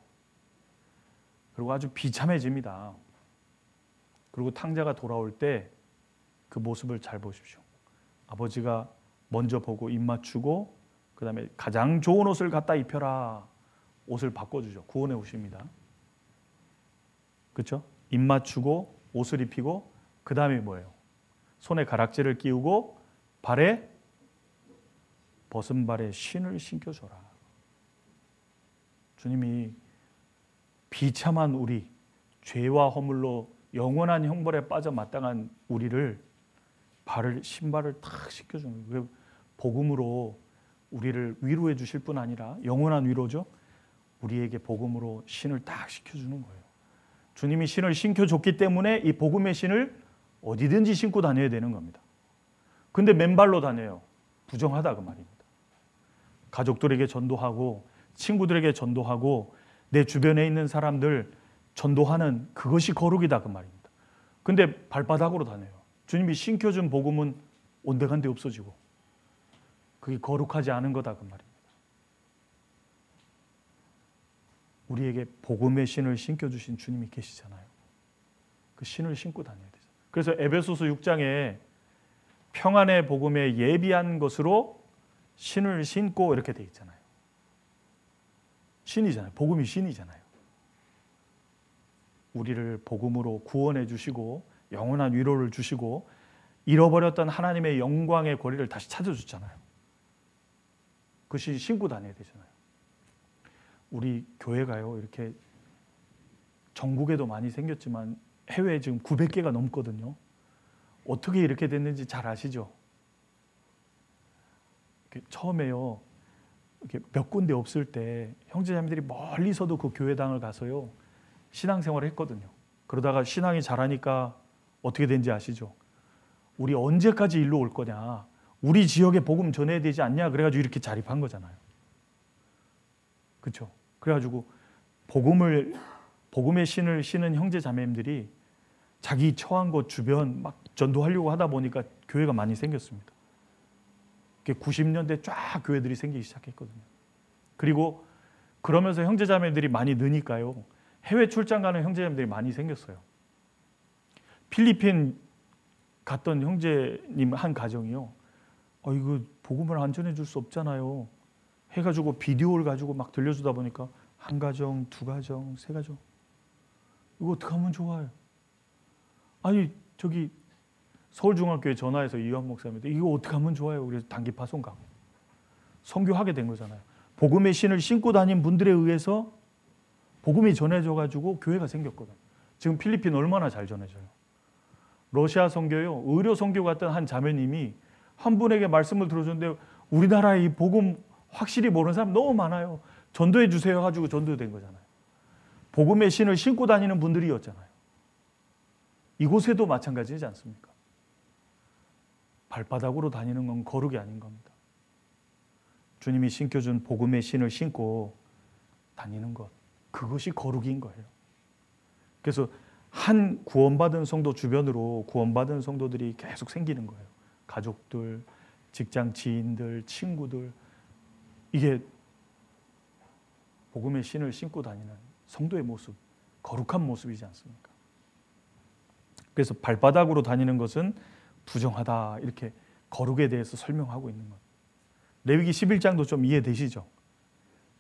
그리고 아주 비참해집니다. 그리고 탕자가 돌아올 때 그 모습을 잘 보십시오. 아버지가 먼저 보고 입 맞추고 그 다음에 가장 좋은 옷을 갖다 입혀라. 옷을 바꿔주죠. 구원해 오십니다. 그렇죠? 입 맞추고 옷을 입히고 그 다음에 뭐예요? 손에 가락지를 끼우고 발에 벗은 발에 신을 신겨줘라. 주님이 비참한 우리, 죄와 허물로 영원한 형벌에 빠져 마땅한 우리를 신발을 탁 신겨주는 거예요. 복음으로 우리를 위로해 주실 뿐 아니라 영원한 위로죠. 우리에게 복음으로 신을 딱 신겨주는 거예요. 주님이 신을 신겨줬기 때문에 이 복음의 신을 어디든지 신고 다녀야 되는 겁니다. 근데 맨발로 다녀요. 부정하다 그 말입니다. 가족들에게 전도하고 친구들에게 전도하고 내 주변에 있는 사람들 전도하는 그것이 거룩이다 그 말입니다. 근데 발바닥으로 다녀요. 주님이 신겨준 복음은 온데간데 없어지고 그게 거룩하지 않은 거다 그 말입니다. 우리에게 복음의 신을 신겨주신 주님이 계시잖아요. 그 신을 신고 다녀야 되죠. 그래서 에베소서 6장에 평안의 복음에 예비한 것으로 신을 신고 이렇게 돼 있잖아요. 신이잖아요. 복음이 신이잖아요. 우리를 복음으로 구원해 주시고 영원한 위로를 주시고 잃어버렸던 하나님의 영광의 권리를 다시 찾아주잖아요. 그것이 신고 다녀야 되잖아요. 우리 교회가요 이렇게 전국에도 많이 생겼지만 해외에 지금 900개가 넘거든요. 어떻게 이렇게 됐는지 잘 아시죠? 처음에요 이렇게 몇 군데 없을 때 형제자매들이 멀리서도 그 교회당을 가서요 신앙생활을 했거든요. 그러다가 신앙이 자라니까 어떻게 된지 아시죠? 우리 언제까지 일로 올 거냐? 우리 지역에 복음 전해야 되지 않냐? 그래가지고 이렇게 자립한 거잖아요. 그렇죠? 그래가지고 복음의 신을 신은 형제 자매님들이 자기 처한 곳 주변 막 전도하려고 하다 보니까 교회가 많이 생겼습니다. 90년대 쫙 교회들이 생기기 시작했거든요. 그리고 그러면서 형제 자매들이 많이 느니까요, 해외 출장 가는 형제 자매들이 많이 생겼어요. 필리핀 갔던 형제님 한 가정이요, 이거 복음을 안 전해줄 수 없잖아요 해가지고 비디오를 가지고 막 들려주다 보니까 한 가정, 두 가정, 세 가정, 이거 어떻게 하면 좋아요? 아니 저기 서울중앙교회 전화해서 이완 목사님한테 이거 어떻게 하면 좋아요? 그래서 단기 파송 가고 선교하게 된 거잖아요. 복음의 신을 신고 다닌 분들에 의해서 복음이 전해져가지고 교회가 생겼거든. 지금 필리핀 얼마나 잘 전해져요. 러시아 선교요, 의료 선교 갔던 한 자매님이 한 분에게 말씀을 들어줬는데 우리나라에 이 복음 확실히 모르는 사람 너무 많아요. 전도해 주세요 가지고 전도된 거잖아요. 복음의 신을 신고 다니는 분들이었잖아요. 이곳에도 마찬가지지 않습니까? 발바닥으로 다니는 건 거룩이 아닌 겁니다. 주님이 신겨준 복음의 신을 신고 다니는 것, 그것이 거룩인 거예요. 그래서 한 구원받은 성도 주변으로 구원받은 성도들이 계속 생기는 거예요. 가족들, 직장 지인들, 친구들, 이게 복음의 신을 신고 다니는 성도의 모습, 거룩한 모습이지 않습니까? 그래서 발바닥으로 다니는 것은 부정하다, 이렇게 거룩에 대해서 설명하고 있는 것. 레위기 11장도 좀 이해되시죠?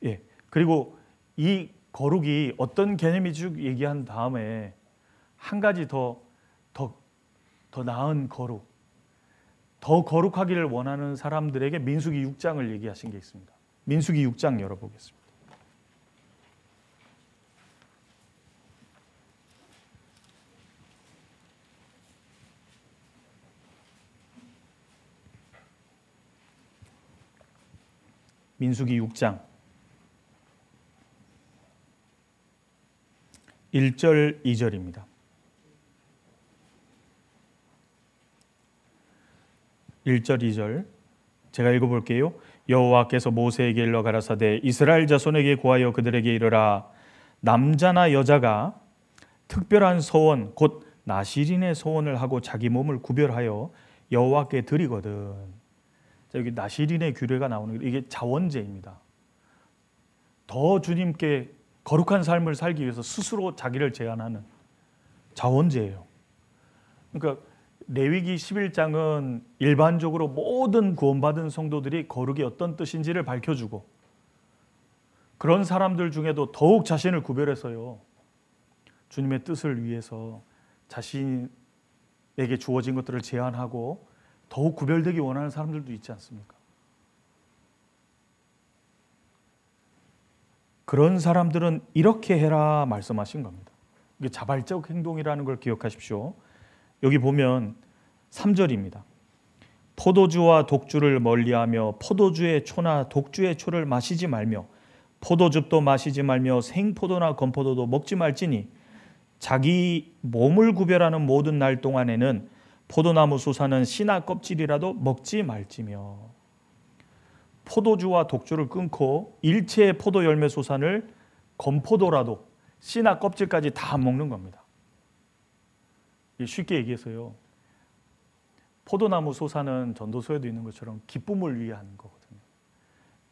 예. 그리고 이 거룩이 어떤 개념인지 쭉 얘기한 다음에 한 가지 더 나은 거룩, 더 거룩하기를 원하는 사람들에게 민수기 6장을 얘기하신 게 있습니다. 민수기 6장 열어보겠습니다. 민수기 6장 1절 2절입니다. 1절 2절 제가 읽어볼게요. 여호와께서 모세에게 일러 가라사대 이스라엘 자손에게 고하여 그들에게 이르라. 남자나 여자가 특별한 소원 곧 나시린의 소원을 하고 자기 몸을 구별하여 여호와께 드리거든. 자, 여기 나시린의 규례가 나오는 게 이게 자원제입니다. 더 주님께 거룩한 삶을 살기 위해서 스스로 자기를 제한하는 자원제예요. 그러니까 레위기 11장은 일반적으로 모든 구원받은 성도들이 거룩이 어떤 뜻인지를 밝혀주고 그런 사람들 중에도 더욱 자신을 구별해서요, 주님의 뜻을 위해서 자신에게 주어진 것들을 제한하고 더욱 구별되기 원하는 사람들도 있지 않습니까? 그런 사람들은 이렇게 해라 말씀하신 겁니다. 이게 자발적 행동이라는 걸 기억하십시오. 여기 보면 3절입니다. 포도주와 독주를 멀리하며 포도주의 초나 독주의 초를 마시지 말며 포도즙도 마시지 말며 생포도나 건포도도 먹지 말지니 자기 몸을 구별하는 모든 날 동안에는 포도나무 수사는 씨나 껍질이라도 먹지 말지며. 포도주와 독주를 끊고 일체의 포도 열매 소산을 건포도라도 씨나 껍질까지 다 먹는 겁니다. 쉽게 얘기해서요, 포도나무 소사는 전도서에도 있는 것처럼 기쁨을 위한 거거든요.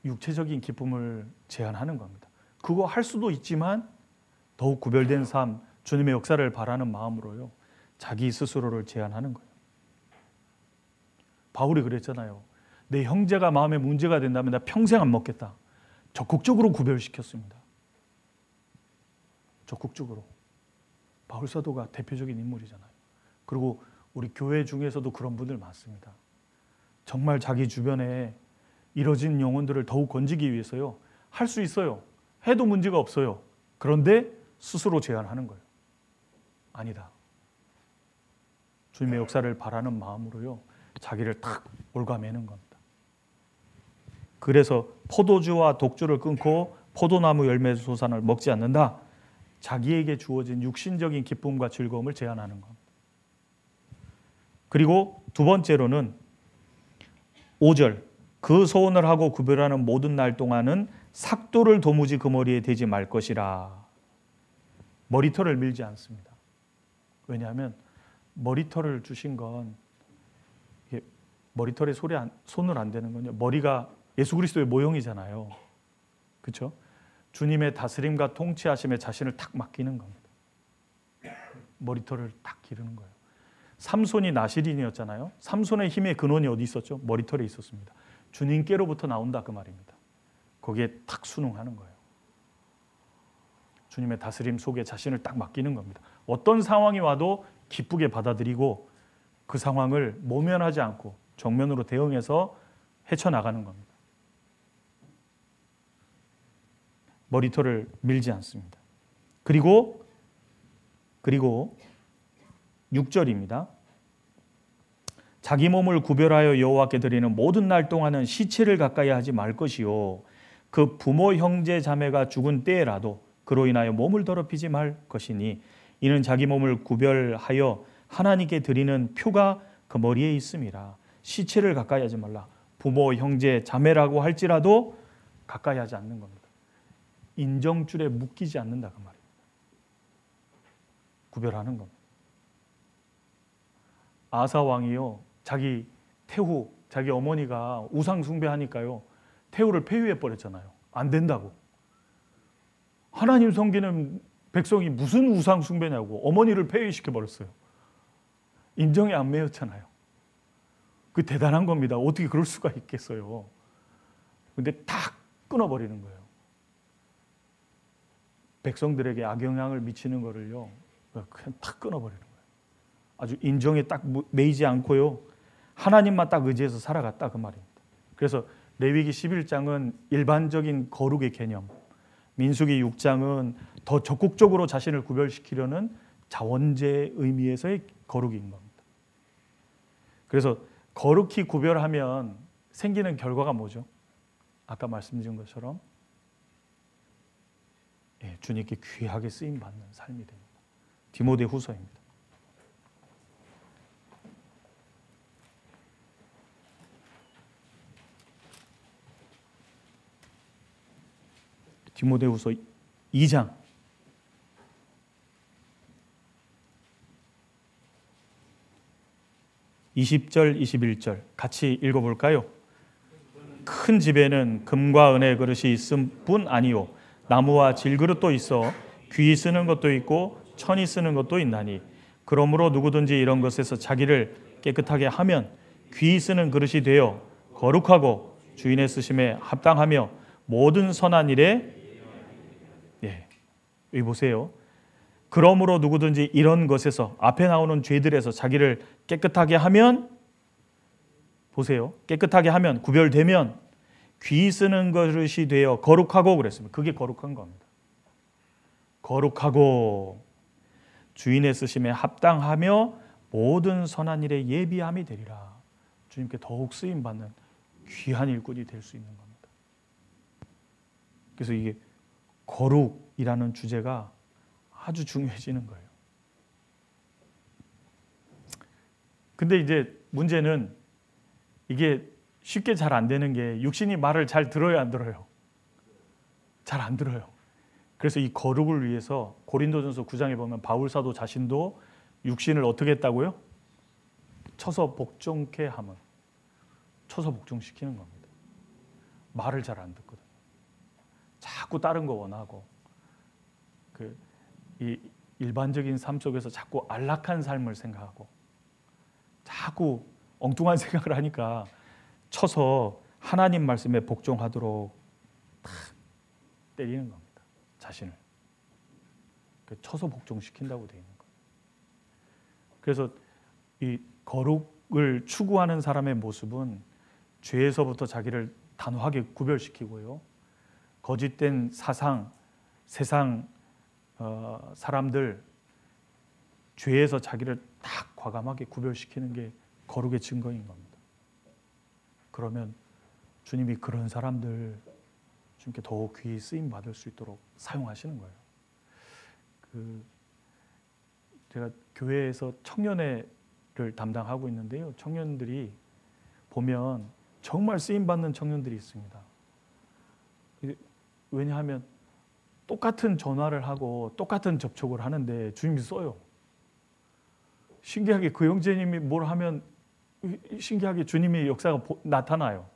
육체적인 기쁨을 제한하는 겁니다. 그거 할 수도 있지만 더욱 구별된 삶, 주님의 역사를 바라는 마음으로요, 자기 스스로를 제한하는 거예요. 바울이 그랬잖아요. 내 형제가 마음에 문제가 된다면 나 평생 안 먹겠다. 적극적으로 구별시켰습니다. 적극적으로. 바울 사도가 대표적인 인물이잖아요. 그리고 우리 교회 중에서도 그런 분들 많습니다. 정말 자기 주변에 이뤄진 영혼들을 더욱 건지기 위해서요, 할 수 있어요. 해도 문제가 없어요. 그런데 스스로 제한하는 거예요. 아니다. 주님의 역사를 바라는 마음으로요, 자기를 탁 올가매는 겁니다. 그래서 포도주와 독주를 끊고 포도나무 열매 소산을 먹지 않는다. 자기에게 주어진 육신적인 기쁨과 즐거움을 제한하는 겁니다. 그리고 두 번째로는 5절 그 소원을 하고 구별하는 모든 날 동안은 삭도를 도무지 그 머리에 대지 말 것이라. 머리털을 밀지 않습니다. 왜냐하면 머리털을 주신 건 머리털에 손을 안 대는 건요. 머리가 예수 그리스도의 모형이잖아요. 그렇죠? 주님의 다스림과 통치하심에 자신을 탁 맡기는 겁니다. 머리털을 탁 기르는 거예요. 삼손이 나실인이었잖아요. 삼손의 힘의 근원이 어디 있었죠? 머리털에 있었습니다. 주님께로부터 나온다 그 말입니다. 거기에 탁 순응하는 거예요. 주님의 다스림 속에 자신을 딱 맡기는 겁니다. 어떤 상황이 와도 기쁘게 받아들이고 그 상황을 모면하지 않고 정면으로 대응해서 헤쳐나가는 겁니다. 머리털을 밀지 않습니다. 그리고 6절입니다. 자기 몸을 구별하여 여호와께 드리는 모든 날 동안은 시체를 가까이 하지 말 것이요 그 부모 형제 자매가 죽은 때라도 그로 인하여 몸을 더럽히지 말 것이니 이는 자기 몸을 구별하여 하나님께 드리는 표가 그 머리에 있음이라. 시체를 가까이 하지 말라. 부모 형제 자매라고 할지라도 가까이 하지 않는 겁니다. 인정줄에 묶이지 않는다 그 말입니다. 구별하는 겁니다. 아사 왕이요, 자기 태후, 자기 어머니가 우상 숭배하니까요, 태후를 폐위해 버렸잖아요. 안 된다고. 하나님 섬기는 백성이 무슨 우상 숭배냐고 어머니를 폐위시켜 버렸어요. 인정이 안 매였잖아요. 그 대단한 겁니다. 어떻게 그럴 수가 있겠어요. 근데 탁 끊어버리는 거예요. 백성들에게 악영향을 미치는 거를요, 그냥 탁 끊어버리는 거예요. 아주 인정에 딱 매이지 않고요, 하나님만 딱 의지해서 살아갔다 그 말입니다. 그래서 레위기 11장은 일반적인 거룩의 개념, 민수기 6장은 더 적극적으로 자신을 구별시키려는 자원제의 의미에서의 거룩인 겁니다. 그래서 거룩히 구별하면 생기는 결과가 뭐죠? 아까 말씀드린 것처럼 주님께 귀하게 쓰임받는 삶이 됩니다. 디모데후서입니다. 디모데후서 2장 20절 21절 같이 읽어볼까요? 큰 집에는 금과 은의 그릇이 있음 뿐 아니요 나무와 질그릇도 있어 귀히 쓰는 것도 있고 천이 쓰는 것도 있나니 그러므로 누구든지 이런 것에서 자기를 깨끗하게 하면 귀히 쓰는 그릇이 되어 거룩하고 주인의 쓰심에 합당하며 모든 선한 일에 여기 보세요. 그러므로 누구든지 이런 것에서 앞에 나오는 죄들에서 자기를 깨끗하게 하면 보세요. 깨끗하게 하면 구별되면 귀히 쓰는 그릇이 되어 거룩하고 그랬습니다. 그게 거룩한 겁니다. 거룩하고 주인의 쓰심에 합당하며 모든 선한 일에 예비함이 되리라. 주님께 더욱 쓰임받는 귀한 일꾼이 될 수 있는 겁니다. 그래서 이게 거룩이라는 주제가 아주 중요해지는 거예요. 근데 이제 문제는 이게 쉽게 잘 안 되는 게 육신이 말을 잘 들어요, 안 들어요? 잘 안 들어요. 그래서 이 거룩을 위해서 고린도전서 9장에 보면 바울 사도 자신도 육신을 어떻게 했다고요? 쳐서 복종케 함은. 쳐서 복종시키는 겁니다. 말을 잘 안 듣거든요. 자꾸 다른 거 원하고 이 일반적인 삶 속에서 자꾸 안락한 삶을 생각하고 자꾸 엉뚱한 생각을 하니까 쳐서 하나님 말씀에 복종하도록 탁 때리는 겁니다. 자신을. 쳐서 복종시킨다고 되어 있는 거예요. 그래서 이 거룩을 추구하는 사람의 모습은 죄에서부터 자기를 단호하게 구별시키고요. 거짓된 사상, 세상 사람들, 죄에서 자기를 딱 과감하게 구별시키는 게 거룩의 증거인 겁니다. 그러면 주님이 그런 사람들 주님께 더욱 귀히 쓰임 받을 수 있도록 사용하시는 거예요. 제가 교회에서 청년회를 담당하고 있는데요. 청년들이 보면 정말 쓰임 받는 청년들이 있습니다. 왜냐하면 똑같은 전화를 하고 똑같은 접촉을 하는데 주님이 써요. 신기하게 그 형제님이 뭘 하면 신기하게 주님의 역사가 나타나요.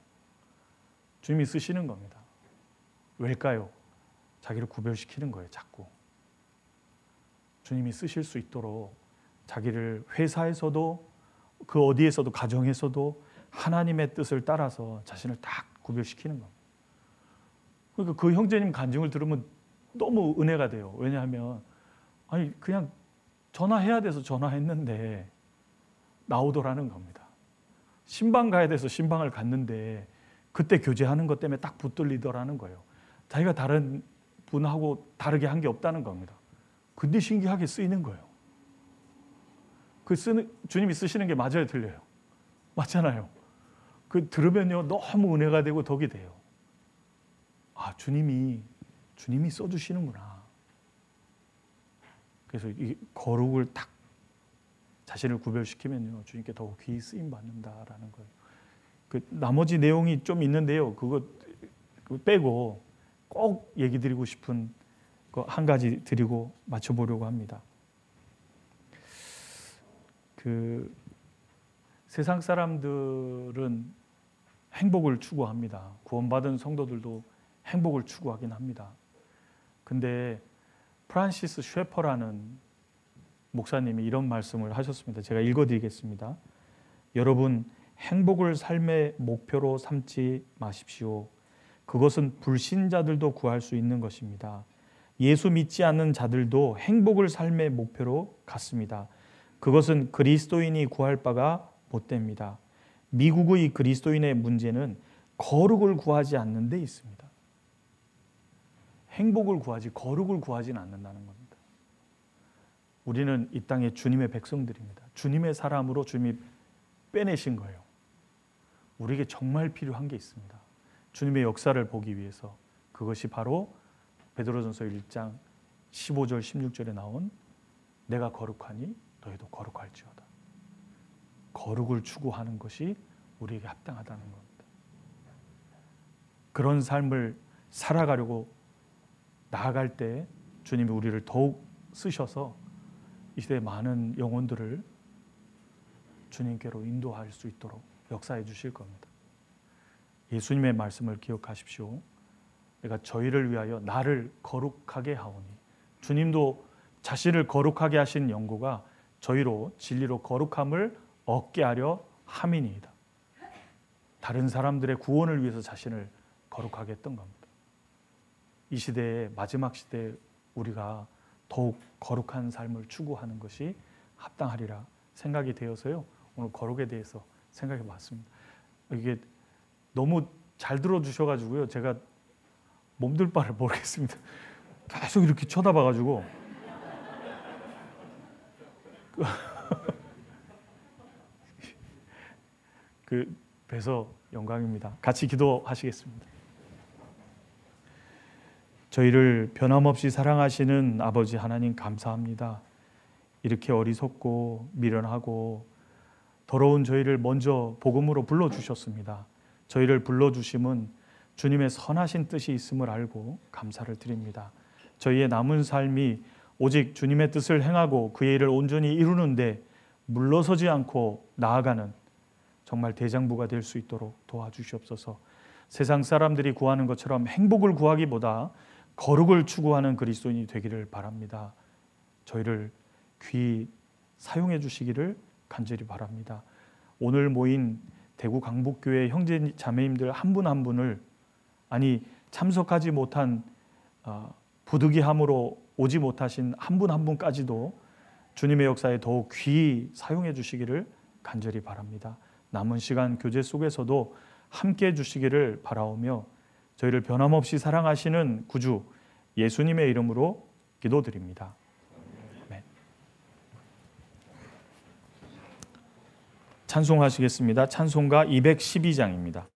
주님이 쓰시는 겁니다. 왜일까요? 자기를 구별시키는 거예요. 자꾸 주님이 쓰실 수 있도록 자기를 회사에서도 그 어디에서도 가정에서도 하나님의 뜻을 따라서 자신을 딱 구별시키는 겁니다. 그러니까 그 형제님 간증을 들으면 너무 은혜가 돼요. 왜냐하면 아니 그냥 전화해야 돼서 전화했는데 나오더라는 겁니다. 신방 가야 돼서 신방을 갔는데 그때 교제하는 것 때문에 딱 붙들리더라는 거예요. 자기가 다른 분하고 다르게 한 게 없다는 겁니다. 근데 신기하게 쓰이는 거예요. 주님이 쓰시는 게 맞아요, 틀려요? 맞잖아요. 그 들으면요 너무 은혜가 되고 덕이 돼요. 아, 주님이 써주시는구나. 그래서 이 거룩을 딱 자신을 구별시키면요 주님께 더욱 귀히 쓰임 받는다라는 거예요. 그 나머지 내용이 좀 있는데요. 그거 빼고 꼭 얘기 드리고 싶은 거 한 가지 드리고 맞춰보려고 합니다. 그 세상 사람들은 행복을 추구합니다. 구원받은 성도들도 행복을 추구하긴 합니다. 근데 프란시스 쉐퍼라는 목사님이 이런 말씀을 하셨습니다. 제가 읽어드리겠습니다. 여러분, 행복을 삶의 목표로 삼지 마십시오. 그것은 불신자들도 구할 수 있는 것입니다. 예수 믿지 않는 자들도 행복을 삶의 목표로 갖습니다. 그것은 그리스도인이 구할 바가 못됩니다. 미국의 그리스도인의 문제는 거룩을 구하지 않는 데 있습니다. 행복을 구하지 거룩을 구하지는 않는다는 겁니다. 우리는 이 땅에 주님의 백성들입니다. 주님의 사람으로 주님이 빼내신 거예요. 우리에게 정말 필요한 게 있습니다. 주님의 역사를 보기 위해서. 그것이 바로 베드로전서 1장 15절 16절에 나온 내가 거룩하니 너희도 거룩할지어다. 거룩을 추구하는 것이 우리에게 합당하다는 겁니다. 그런 삶을 살아가려고 나아갈 때 주님이 우리를 더욱 쓰셔서 이 시대의 많은 영혼들을 주님께로 인도할 수 있도록 역사해 주실 겁니다. 예수님의 말씀을 기억하십시오. 내가 저희를 위하여 나를 거룩하게 하오니. 주님도 자신을 거룩하게 하신 연고가 저희로 진리로 거룩함을 얻게 하려 함이니이다. 다른 사람들의 구원을 위해서 자신을 거룩하게 했던 겁니다. 이 시대의 마지막 시대에 우리가 더욱 거룩한 삶을 추구하는 것이 합당하리라 생각이 되어서요. 오늘 거룩에 대해서 생각해 봤습니다. 이게 너무 잘 들어주셔가지고요. 제가 몸둘 바를 모르겠습니다. 계속 이렇게 쳐다봐가지고 뵈서 영광입니다. 같이 기도하시겠습니다. 저희를 변함없이 사랑하시는 아버지 하나님 감사합니다. 이렇게 어리석고 미련하고 더러운 저희를 먼저 복음으로 불러주셨습니다. 저희를 불러주심은 주님의 선하신 뜻이 있음을 알고 감사를 드립니다. 저희의 남은 삶이 오직 주님의 뜻을 행하고 그의 일을 온전히 이루는데 물러서지 않고 나아가는 정말 대장부가 될 수 있도록 도와주시옵소서. 세상 사람들이 구하는 것처럼 행복을 구하기보다 거룩을 추구하는 그리스도인이 되기를 바랍니다. 저희를 귀히 사용해 주시기를 간절히 바랍니다. 오늘 모인 대구 강북교회 형제 자매님들 한 분 한 분을 참석하지 못한 부득이함으로 오지 못하신 한 분 한 분까지도 주님의 역사에 더욱 귀히 사용해 주시기를 간절히 바랍니다. 남은 시간 교제 속에서도 함께해 주시기를 바라오며 저희를 변함없이 사랑하시는 구주 예수님의 이름으로 기도드립니다. 아멘. 찬송하시겠습니다. 찬송가 212장입니다.